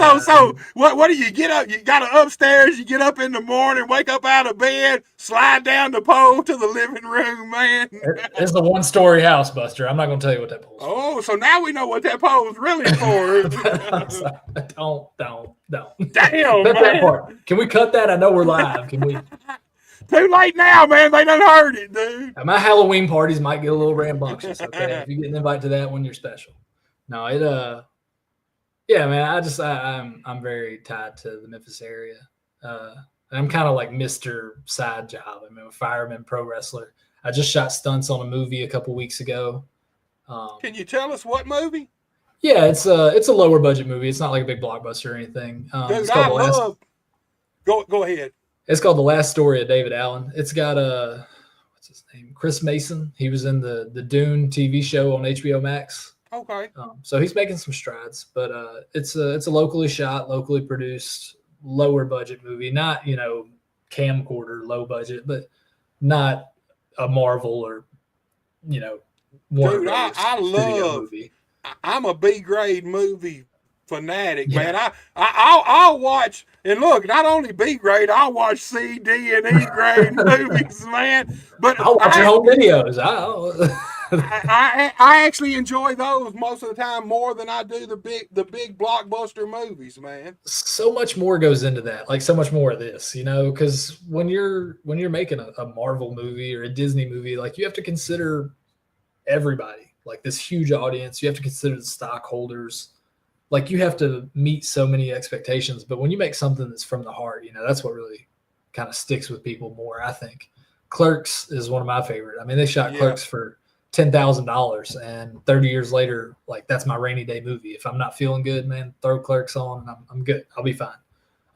what do you get up? You got to upstairs. You get up in the morning, wake up out of bed, slide down the pole to the living room, man. It's a 1-story house, Buster. I'm not going to tell you what that pole is. Oh, so now we know what that pole is really for. Don't. Damn, man. That part. Can we cut that? I know we're live. Can we? Too late now, man. They done heard it, dude. My Halloween parties might get a little rambunctious. Okay, if you get an invite to that one, you're special. No, yeah, man. I'm very tied to the Memphis area. And I'm kind of like Mr. Side Job. I'm a fireman, pro wrestler. I just shot stunts on a movie a couple weeks ago. Can you tell us what movie? Yeah, it's a lower budget movie. It's not like a big blockbuster or anything. Dude, Go ahead. It's called The Last Story of David Allen. It's got what's his name? Chris Mason. He was in the Dune TV show on HBO Max. Okay. So he's making some strides, but it's a locally shot, locally produced, lower budget movie. Not, you know, camcorder low budget, but not a Marvel or, you know, Dude, I love movie. I'm a B grade movie fanatic, Yeah. man. I'll watch, and look, not only B grade, I'll watch C, D, and E grade movies, man. But I'll watch your home videos. I actually enjoy those most of the time more than I do the big blockbuster movies, man. So much more goes into that, like so much more of this, because when you're making a Marvel movie or a Disney movie, like you have to consider everybody, like this huge audience. You have to consider the stockholders. Like you have to meet so many expectations. But when you make something that's from the heart, that's what really kind of sticks with people more, I think. Clerks is one of my favorite. I mean, they shot Clerks for $10,000, and 30 years later, like that's my rainy day movie. If I'm not feeling good, man, throw Clerks on and I'm good. I'll be fine.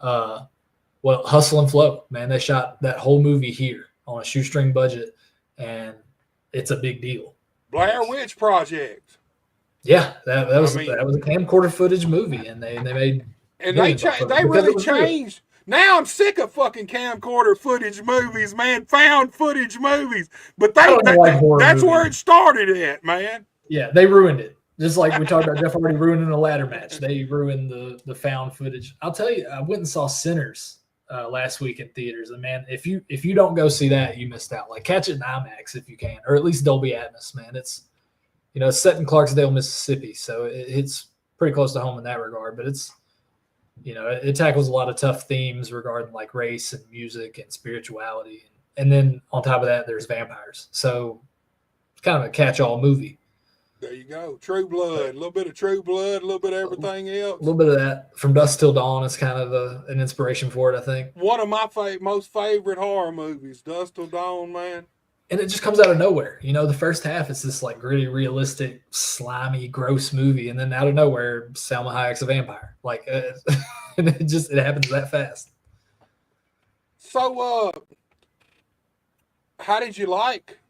Well, Hustle and Flow, man, they shot that whole movie here on a shoestring budget, and it's a big deal. Blair Witch Project. Yeah, that was a camcorder footage movie, and they made they really changed. Now I'm sick of fucking camcorder footage movies, man. Found footage movies, but that's where it started at, man. Yeah, they ruined it. Just like we talked about Jeff Hardy ruining a ladder match, they ruined the found footage. I'll tell you, I went and saw Sinners last week in theaters, and man, if you don't go see that, you missed out. Like catch it in IMAX if you can, or at least Dolby Atmos, man. It's it's set in Clarksdale, Mississippi, so it's pretty close to home in that regard. But it's it tackles a lot of tough themes regarding like race and music and spirituality, and then on top of that, there's vampires. So it's kind of a catch-all movie. There you go. True Blood. A little bit of True Blood, a little bit of everything else. A little bit of that. From Dusk Till Dawn is kind of an inspiration for it, I think. One of my most favorite horror movies, Dusk Till Dawn, man. And it just comes out of nowhere. The first half, it's this like gritty, realistic, slimy, gross movie. And then out of nowhere, Salma Hayek's a vampire. Like, and it happens that fast. So, how did you like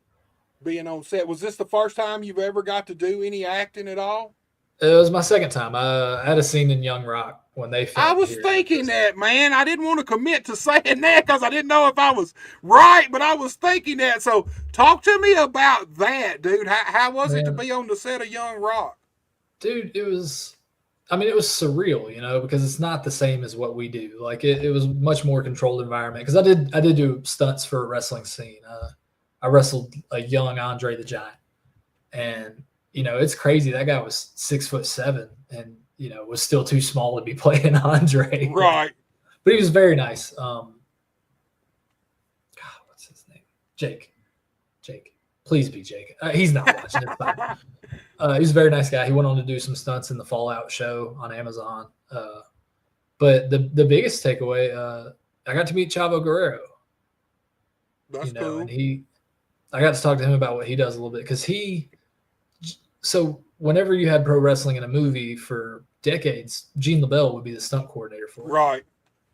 being on set? Was this the first time you've ever got to do any acting at all? It was my second time. I had a scene in Young Rock when they filmed. I was thinking that, man. I didn't want to commit to saying that because I didn't know if I was right, but I was thinking that. So talk to me about that, dude. How was it to be on the set of Young Rock? Dude, it was surreal, because it's not the same as what we do. Like it was much more controlled environment. Because I did do stunts for a wrestling scene. I wrestled a young Andre the Giant, and it's crazy. That guy was 6'7" and was still too small to be playing Andre. Right. But he was very nice. God, what's his name? Jake. Please be Jake. He's not watching. It's fine. He's a very nice guy. He went on to do some stunts in the Fallout show on Amazon. But the biggest takeaway, I got to meet Chavo Guerrero. That's cool. And I got to talk to him about what he does a little bit, because so whenever you had pro wrestling in a movie for decades, Gene LaBelle would be the stunt coordinator for it. Right.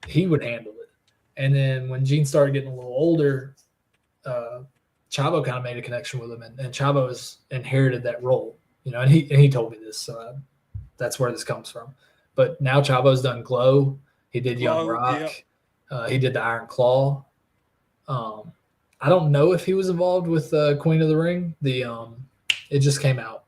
He would handle it. And then when Gene started getting a little older, Chavo kind of made a connection with him, and Chavo has inherited that role, and he told me this, so that's where this comes from. But now Chavo's done Glow. He did Young Rock. Yep. He did the Iron Claw. I don't know if he was involved with Queen of the Ring. It just came out.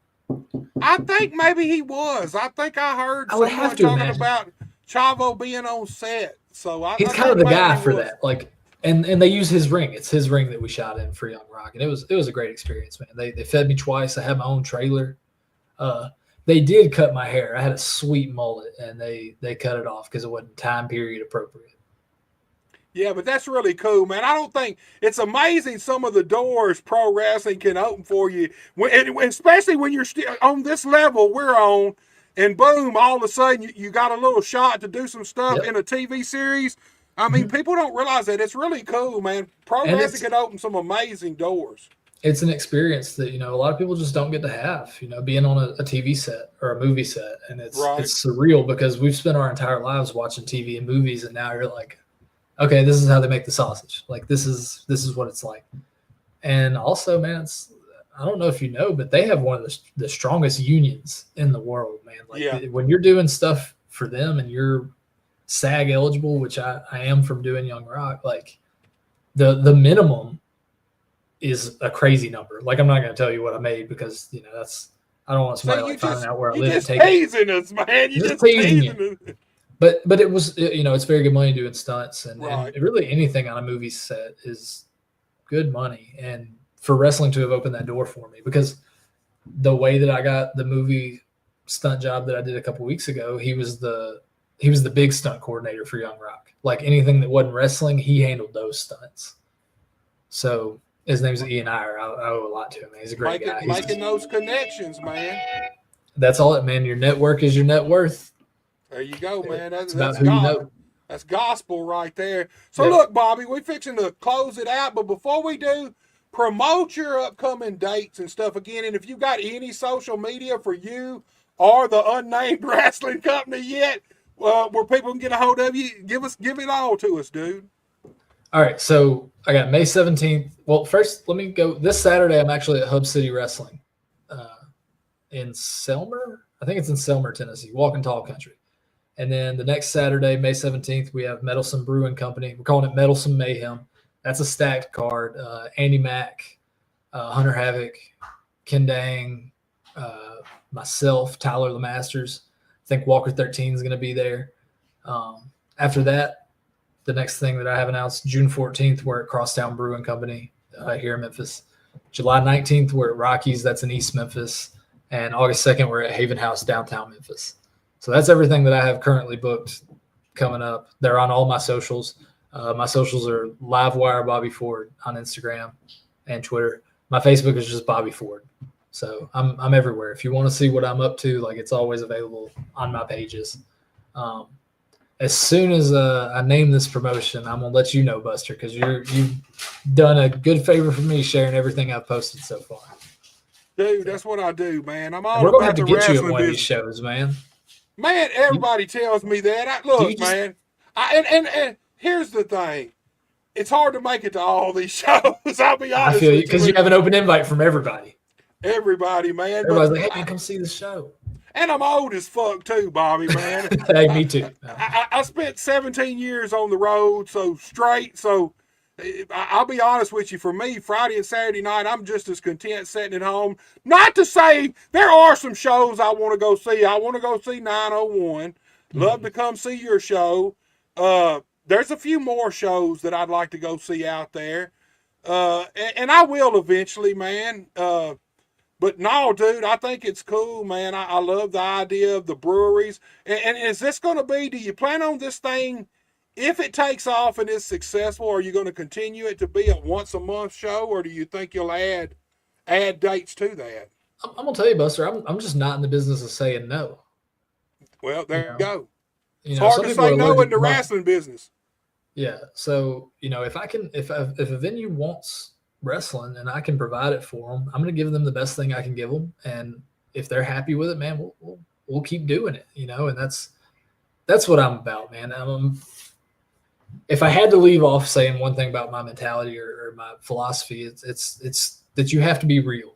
I think maybe he was. I think I heard someone talking about Chavo being on set. So he's kind of the guy for that. Like, and they use his ring. It's his ring that we shot in for Young Rock, and it was a great experience, man. They fed me twice. I had my own trailer. They did cut my hair. I had a sweet mullet, and they cut it off because it wasn't time period appropriate. Yeah, but that's really cool, man. I don't think it's amazing some of the doors pro wrestling can open for you, especially when you're still on this level we're on, and boom, all of a sudden you got a little shot to do some stuff in a TV series. I mean, people don't realize that. It's really cool, man. Pro wrestling can open some amazing doors. It's an experience that, a lot of people just don't get to have, being on a TV set or a movie set. And it's surreal because we've spent our entire lives watching TV and movies, and now you're like, okay, this is how they make the sausage. Like, this is what it's like. And also, man, I don't know if you know, but they have one of the strongest unions in the world, man. Like, when you're doing stuff for them and you're SAG eligible, which I am from doing Young Rock, like the minimum is a crazy number. Like, I'm not going to tell you what I made because, I don't want somebody So like finding out where I you live and just taking it. teasing us, man. You just teasing teasing us. But it was, it's very good money doing stunts, and Right. really anything on a movie set is good money. And for wrestling to have opened that door for me, because the way that I got the movie stunt job that I did a couple weeks ago, he was the big stunt coordinator for Young Rock. Like anything that wasn't wrestling, he handled those stunts. So his name's Ian Iyer. I owe a lot to him. He's a great guy. Making those connections, man. That's all it, man. Your network is your net worth. There you go, man. It's That's about who you know. That's gospel right there. So Yeah. look, Bobby, we're fixing to close it out, but before we do, promote your upcoming dates and stuff again. And if you got any social media for you or the unnamed wrestling company yet, where people can get a hold of you, give it all to us, dude. All right, so I got May 17th. Well, first, let me go. This Saturday, I'm actually at Hub City Wrestling in Selmer. I think it's in Selmer, Tennessee, Walking Tall Country. And then the next Saturday, May 17th, we have Meddlesome Brewing Company. We're calling it Meddlesome Mayhem. That's a stacked card. Andy Mack, Hunter Havoc, Ken Dang, myself, Tyler the Masters. I think Walker 13 is going to be there. After that, the next thing that I have announced, June 14th, we're at Crosstown Brewing Company here in Memphis. July 19th, we're at Rockies. That's in East Memphis. And August 2nd, we're at Haven House, downtown Memphis. So that's everything that I have currently booked coming up. They're on all my socials. My socials are Livewire Bobby Ford on Instagram and Twitter. My Facebook is just Bobby Ford. So I'm everywhere. If you want to see what I'm up to, like, it's always available on my pages. As soon as I name this promotion, I'm gonna let you know, Buster, because you've done a good favor for me sharing everything I've posted so far. Dude, that's what I do, man. I'm all We're gonna about have to the get you at wrestling one of these business. shows, man. Man, everybody tells me that. Look, man. And here's the thing. It's hard to make it to all these shows. I'll be honest. I feel you, with because you have an open invite from everybody. Everybody, man. Everybody's like, "Hey, man, come see the show." And I'm old as fuck too, Bobby, man. Hey, me too. I spent 17 years on the road, so straight. So I'll be honest with you. For me, Friday and Saturday night, I'm just as content sitting at home. Not to say there are some shows I want to go see. I want to go see 901. Love to come see your show. There's a few more shows that I'd like to go see out there. And I will eventually, man. But no, dude, I think it's cool, man. I love the idea of the breweries. And is this going to be, do you plan on this thing, if it takes off and is successful, are you going to continue it to be a once a month show, or do you think you'll add dates to that? I'm gonna tell you, Buster, I'm just not in the business of saying no. Well, there you go. It's some hard to people say are no allergic in the to money. wrestling business. Yeah. So, if a venue wants wrestling and I can provide it for them, I'm going to give them the best thing I can give them. And if they're happy with it, man, we'll keep doing it, and that's what I'm about, man. If I had to leave off saying one thing about my mentality or my philosophy, it's that you have to be real.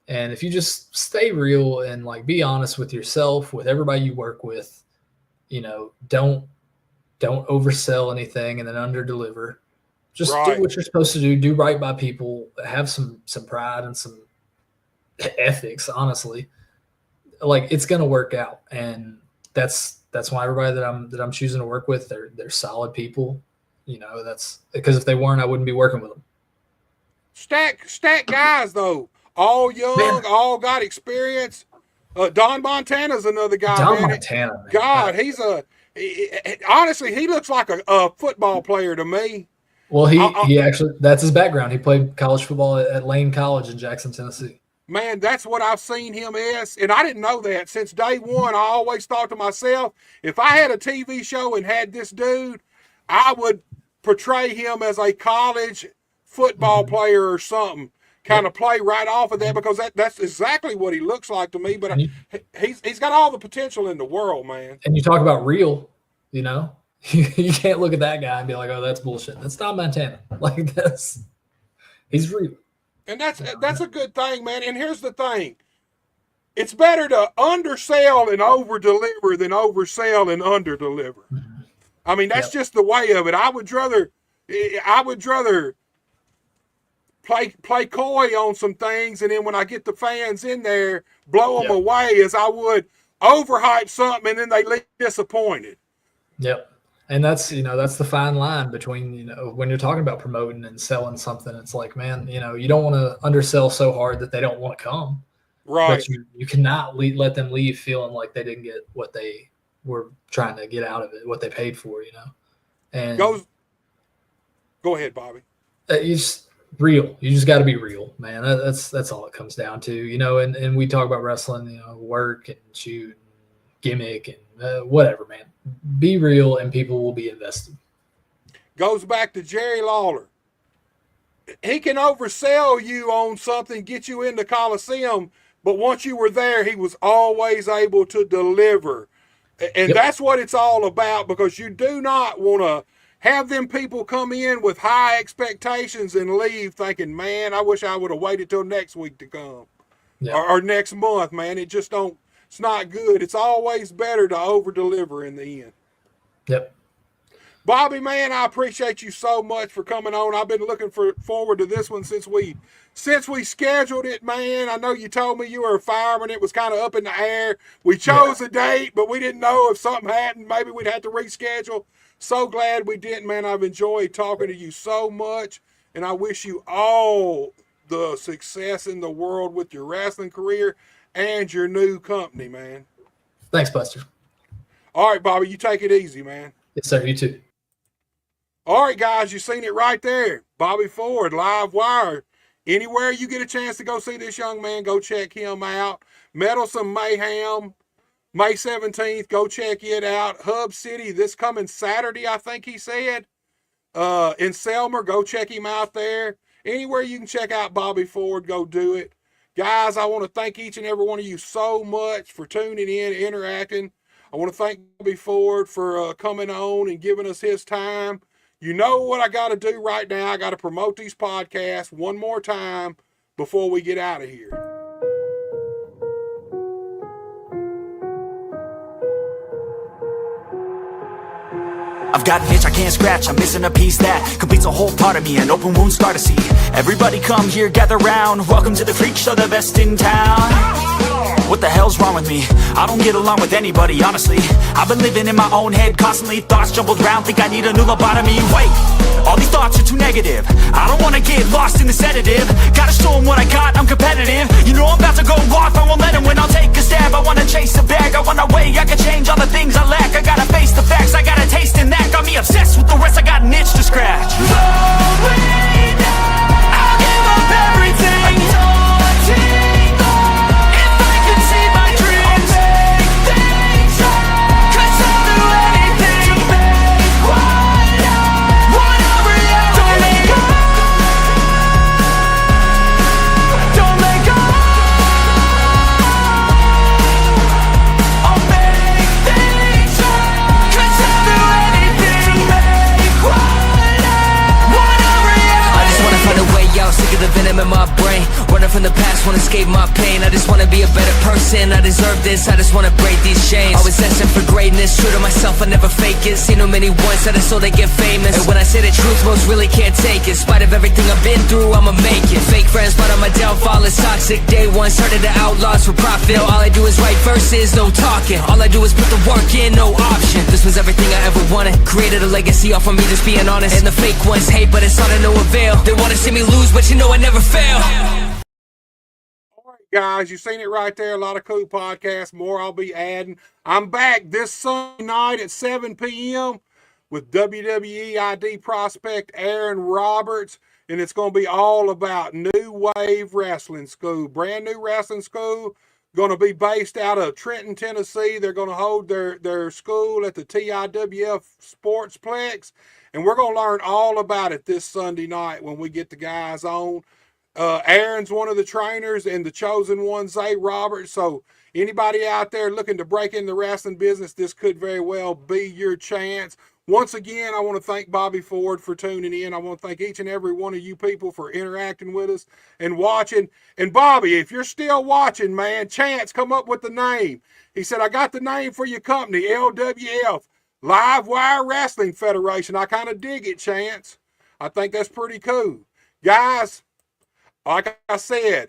And if you just stay real and like be honest with yourself, with everybody you work with, don't oversell anything and then underdeliver. Just do what you're supposed to do. Do right by people. Have some pride and some ethics. Honestly, like, it's gonna work out, and that's why everybody that I'm choosing to work with, they're solid people. That's because if they weren't, I wouldn't be working with them. Stack guys though, all young, man. All got experience. Don Montana's another guy. Don Montana, man. God, honestly, he looks like a football player to me. Well, he actually, that's his background. He played college football at Lane College in Jackson, Tennessee. Man, that's what I've seen him as. And I didn't know that. Since day one, I always thought to myself, if I had a TV show and had this dude, I would portray him as a college football player or something. Kind of play right off of that, because that's exactly what he looks like to me. But he's got all the potential in the world, man. And you talk about real, you can't look at that guy and be like, "Oh, that's bullshit." That's Don Montana. Like, he's real. And that's a good thing, man. And here's the thing. It's better to undersell and overdeliver than oversell and underdeliver. Mm-hmm. I mean, that's just the way of it. I would rather play coy on some things, and then when I get the fans in there, blow them away as I would overhype something, and then they leave disappointed. Yep. And that's, that's the fine line between, when you're talking about promoting and selling something, it's like, man, you don't want to undersell so hard that they don't want to come. Right. But you cannot let them leave feeling like they didn't get what they were trying to get out of it, what they paid for, And go ahead, Bobby. It's real. You just got to be real, man. That's all it comes down to, and we talk about wrestling, work and shoot and gimmick and whatever, man. Be real and people will be invested. Goes back to Jerry Lawler. He can oversell you on something, get you into Coliseum, but once you were there, he was always able to deliver. And that's what it's all about, because you do not want to have them people come in with high expectations and leave thinking, man, I wish I would have waited till next week to come or next month, man. It just don't. It's not good. It's always better to over-deliver in the end. Yep. Bobby, man, I appreciate you so much for coming on. I've been looking forward to this one since we scheduled it, man. I know you told me you were a fireman. It was kind of up in the air. We chose a date, but we didn't know if something happened, maybe we'd have to reschedule. So glad we didn't, man. I've enjoyed talking to you so much, and I wish you all the success in the world with your wrestling career and your new company, man. Thanks, Buster. All right, Bobby, you take it easy, man. Yes, sir. You too. All right, guys, you seen it right there. Bobby Ford, Live Wire. Anywhere you get a chance to go see this young man, go check him out. Meddlesome Mayhem, May 17th, go check it out. Hub City, this coming Saturday, I think he said. In Selmer, go check him out there. Anywhere you can check out Bobby Ford, go do it. Guys, I want to thank each and every one of you so much for tuning in, interacting. I want to thank Bobby Ford for coming on and giving us his time. You know what I got to do right now. I got to promote these podcasts one more time before we get out of here. I've got an itch I can't scratch, I'm missing a piece that completes a whole part of me, an open wound scar to see. Everybody come here, gather round, welcome to the freak show, the best in town. What the hell's wrong with me? I don't get along with anybody, honestly. I've been living in my own head constantly, thoughts jumbled round, think I need a new lobotomy. Wait, all these thoughts are too negative. I don't wanna get lost in the sedative. Gotta show them what I got, I'm competitive. You know I'm about to go off, I won't let them win, I'll take a stab. I wanna chase a bag, I wanna weigh, I can change all the things I lack. I gotta face the facts, I got a taste in that. Got me obsessed with the rest, I got an itch to scratch. I'll give up everything. If I can see my dreams, I'll make things right. 'Cause I'll do anything to make what a reality. Don't let go. I'll make things right. 'Cause I'll do anything to make what a reality. I just wanna find a way out, sick of the venom in my brain. Running from the past, wanna escape my pain. I just wanna be a better person, I deserve this. I just wanna break these chains. Always asking for greatness, true to myself, I never fake it. Seen too many ones that I so they get famous. And when I say the truth, most really can't take it. In spite of everything I've been through, I'ma make it. Fake friends, but on my downfall is toxic. Day one, started the outlaws for profit. All I do is write verses, no talking. All I do is put the work in, no option. This was everything I ever wanted. Created a legacy off of me just being honest. And the fake ones hate, but it's all to no avail. They wanna see me lose, but you know I never fail. Guys, you've seen it right there. A lot of cool podcasts. More I'll be adding. I'm back this Sunday night at 7 p.m. with WWE ID prospect Aaron Roberts. And it's going to be all about New Wave Wrestling School. Brand new wrestling school. Going to be based out of Trenton, Tennessee. They're going to hold their school at the TIWF Sportsplex. And we're going to learn all about it this Sunday night when we get the guys on. Aaron's one of the trainers and the chosen one, Zay Roberts. So anybody out there looking to break in the wrestling business, this could very well be your chance. Once again, I want to thank Bobby Ford for tuning in. I want to thank each and every one of you people for interacting with us and watching. And Bobby, if you're still watching, man, Chance come up with the name. He said, I got the name for your company, LWF, Live Wire Wrestling Federation. I kind of dig it, Chance. I think that's pretty cool. Guys, Like I said,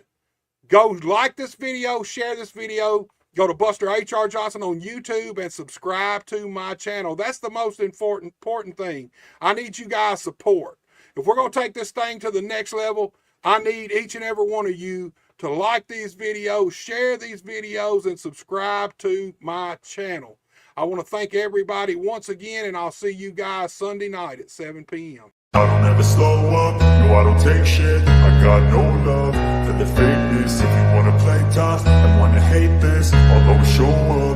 go like this video, share this video, go to Buster H.R. Johnson on YouTube and subscribe to my channel. That's the most important thing. I need you guys' support. If we're going to take this thing to the next level, I need each and every one of you to like these videos, share these videos, and subscribe to my channel. I want to thank everybody once again, and I'll see you guys Sunday night at 7 p.m. I don't ever slow up, no I don't take shit. I got no love for the fakeness. If you wanna play tough and wanna hate this, I'll always show up.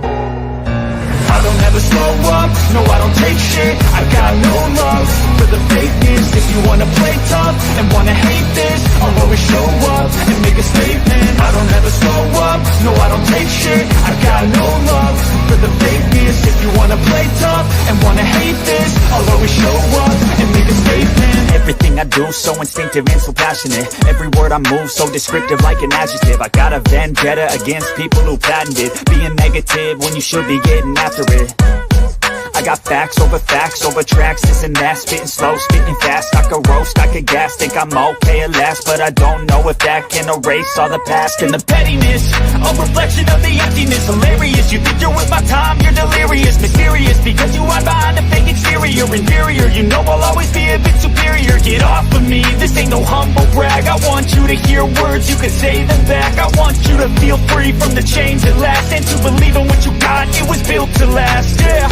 I don't ever slow up, no I don't take shit. I got no love for the fakeness. If you wanna play tough and wanna hate this, I'll always show up and make a statement. I don't ever slow up, no I don't take shit. I got no love for the fakeness. If you wanna play tough and wanna hate this, I'll always show up and make a statement. Everything I do so instinctive and so passionate. Every word I move so descriptive like an adjective. I got a vendetta against people who patented being negative when you should be getting after it. I got facts over tracks, this and that, spitting slow, spitting fast. I could roast, I could gas, think I'm okay at last, but I don't know if that can erase all the past. And the pettiness, a reflection of the emptiness. Hilarious, you think you're with my time, you're delirious. Mysterious, because you hide behind a fake exterior. Inferior, you know I'll always be a bit superior. Get off of me, this ain't no humble brag. I want you to hear words, you can say them back. I want you to feel free from the chains at last, and to believe in what you got, it was built to last, yeah.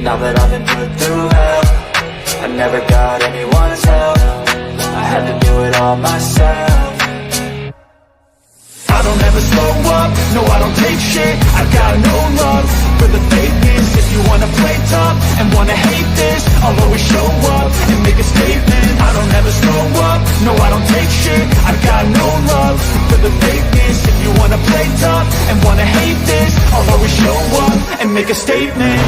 Now that I've been put through hell, I never got anyone's help. I had to do it all myself. I don't ever slow up, no I don't take shit. I got no love for the fakeness. If you wanna play tough and wanna hate this, I'll always show up and make a statement. I don't ever slow up, no I don't take shit. I got no love for the fakeness. If you wanna play tough and wanna hate this, I'll always show up and make a statement.